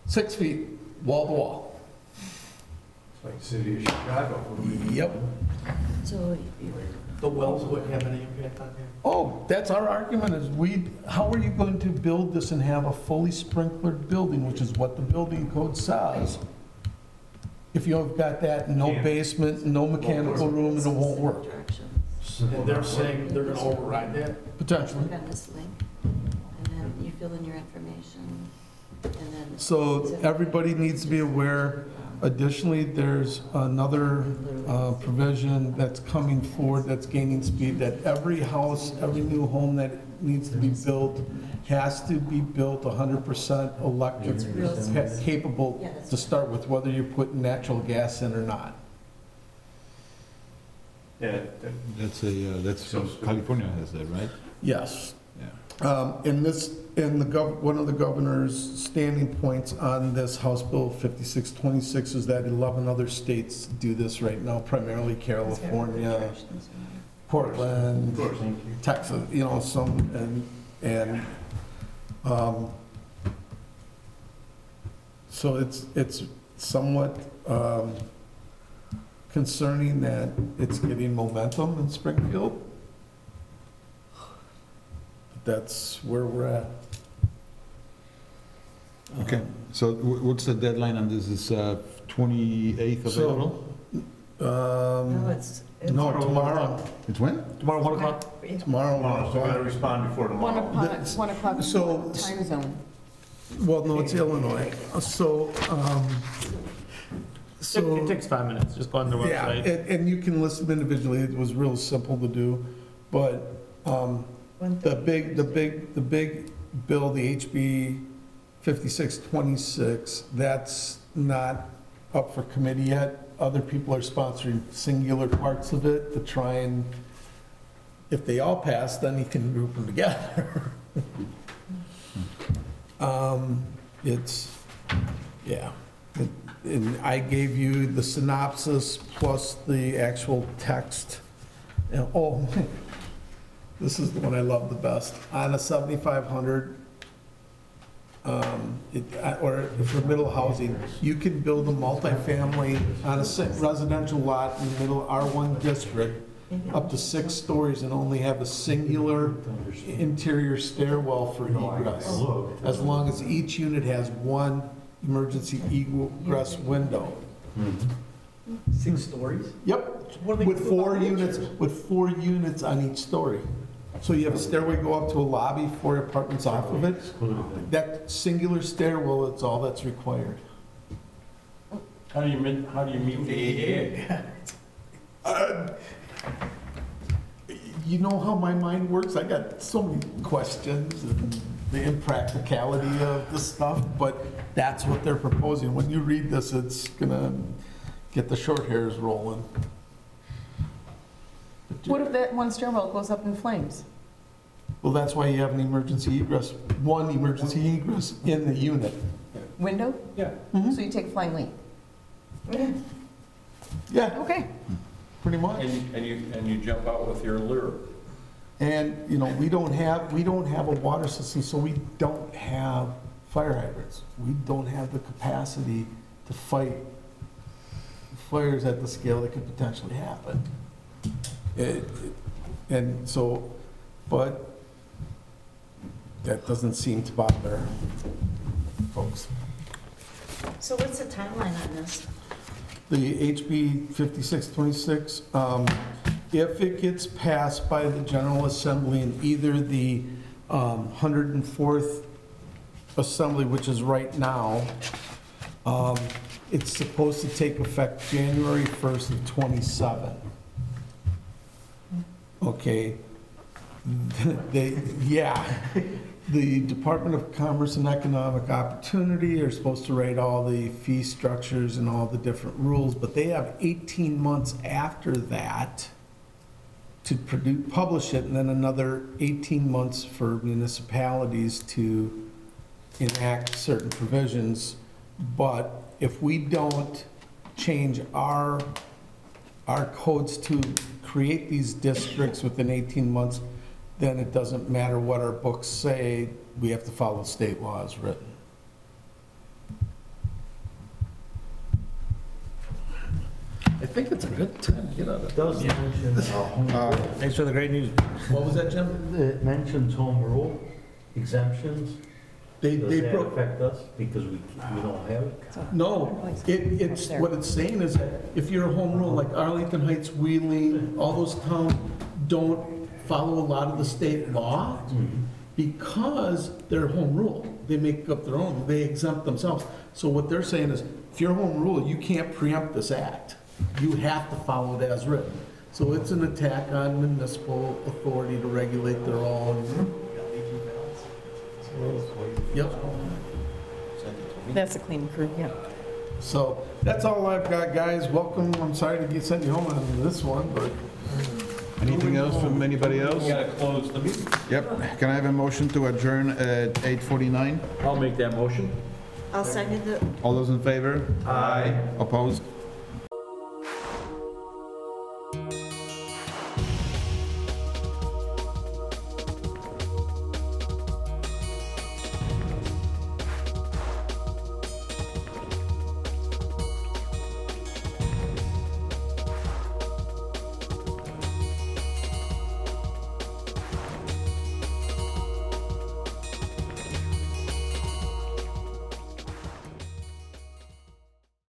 6 feet, wall to wall. It's like the city of Chicago. Yep. So The wells wouldn't have any impact on that? Oh, that's our argument is how are you going to build this and have a fully sprinklered building, which is what the building code says, if you have got that, no basement, no mechanical room, and it won't work? And they're saying they're gonna override that? Potentially. Click on this link, and then you fill in your information, and then. So everybody needs to be aware. Additionally, there's another provision that's coming forward that's gaining speed, that every house, every new home that needs to be built has to be built 100% electric capable to start with, whether you're putting natural gas in or not. Yeah. That's California has that, right? Yes. Yeah. One of the governor's standing points on this House Bill 5626 is that 11 other states do this right now, primarily California, Portland, Texas, so it's somewhat concerning that it's getting momentum in Springfield. That's where we're at. Okay, so what's the deadline on this? Is 28th of April? No, it's. No, tomorrow. It's when? Tomorrow, 1 o'clock? Tomorrow. Tomorrow, so I gotta respond before tomorrow. 1 o'clock So- time zone. Well, no, it's Illinois. So, It takes 5 minutes, just go on their yeah, website. and you can list them individually. It was real simple to do, but the big bill, the HB 5626, that's not up for committee yet. Other people are sponsoring singular parts of it to try and, if they all pass, then you can group them together. And I gave you the synopsis plus the actual text. And, this is the one I love the best. On a 7,500, or for middle housing, you can build a multifamily on a residential lot in the middle R1 district up to 6 stories and only have a singular interior stairwell for egress, as long as each unit has one emergency egress window. 6 stories? Yep, What do they with do 4 about units, wheelchairs? with 4 units on each story. So you have a stairway go up to a lobby, 4 apartments off of it. That singular stairwell, it's all that's required. How do you meet the ADA? You know how my mind works? I got so many questions and the impracticality of the stuff, but that's what they're proposing. When you read this, it's gonna get the short hairs rolling. What if that one stairwell goes up in flames? Well, that's why you have an emergency egress, one emergency egress in the unit. Window? Yeah. So you take a flying leap? Yeah, Okay. pretty much. And you jump out with your lure. And, you know, we don't have a water system, so we don't have fire hydrants. We don't have the capacity to fight fires at the scale that could potentially happen. And so, but that doesn't seem to bother folks. So what's the timeline on this? The HB 5626, if it gets passed by the General Assembly in either the 104th Assembly, which is right now, it's supposed to take effect January 1st of '27. Okay. The Department of Commerce and Economic Opportunity are supposed to write all the fee structures and all the different rules, but they have 18 months after that to publish it, and then another 18 months for municipalities to enact certain provisions. But if we don't change our codes to create these districts within 18 months, then it doesn't matter what our books say, we have to follow state law as written. I think it's a good time to get out of It does mention home rule. Thanks for the great news. What was that, Jim? It mentions home rule exemptions. They Does that broke, affect us because we don't have it? no, it's, what it's saying is that if you're a home rule, like Arlington Heights, Wheeling, all those towns don't follow a lot of the state law because they're home rule. They make up their own, they exempt themselves. So what they're saying is, if you're home rule, you can't preempt this act. You have to follow it as written. So it's an attack on municipal authority to regulate their own. Yep. That's a clean crew, yeah. So that's all I've got, guys. Welcome. I'm sorry to send you home on this one, but. Anything else from anybody else? We gotta close the meeting. Yep. Can I have a motion to adjourn at 8:49? I'll make that motion. I'll second the, All those in favor? Aye. Opposed?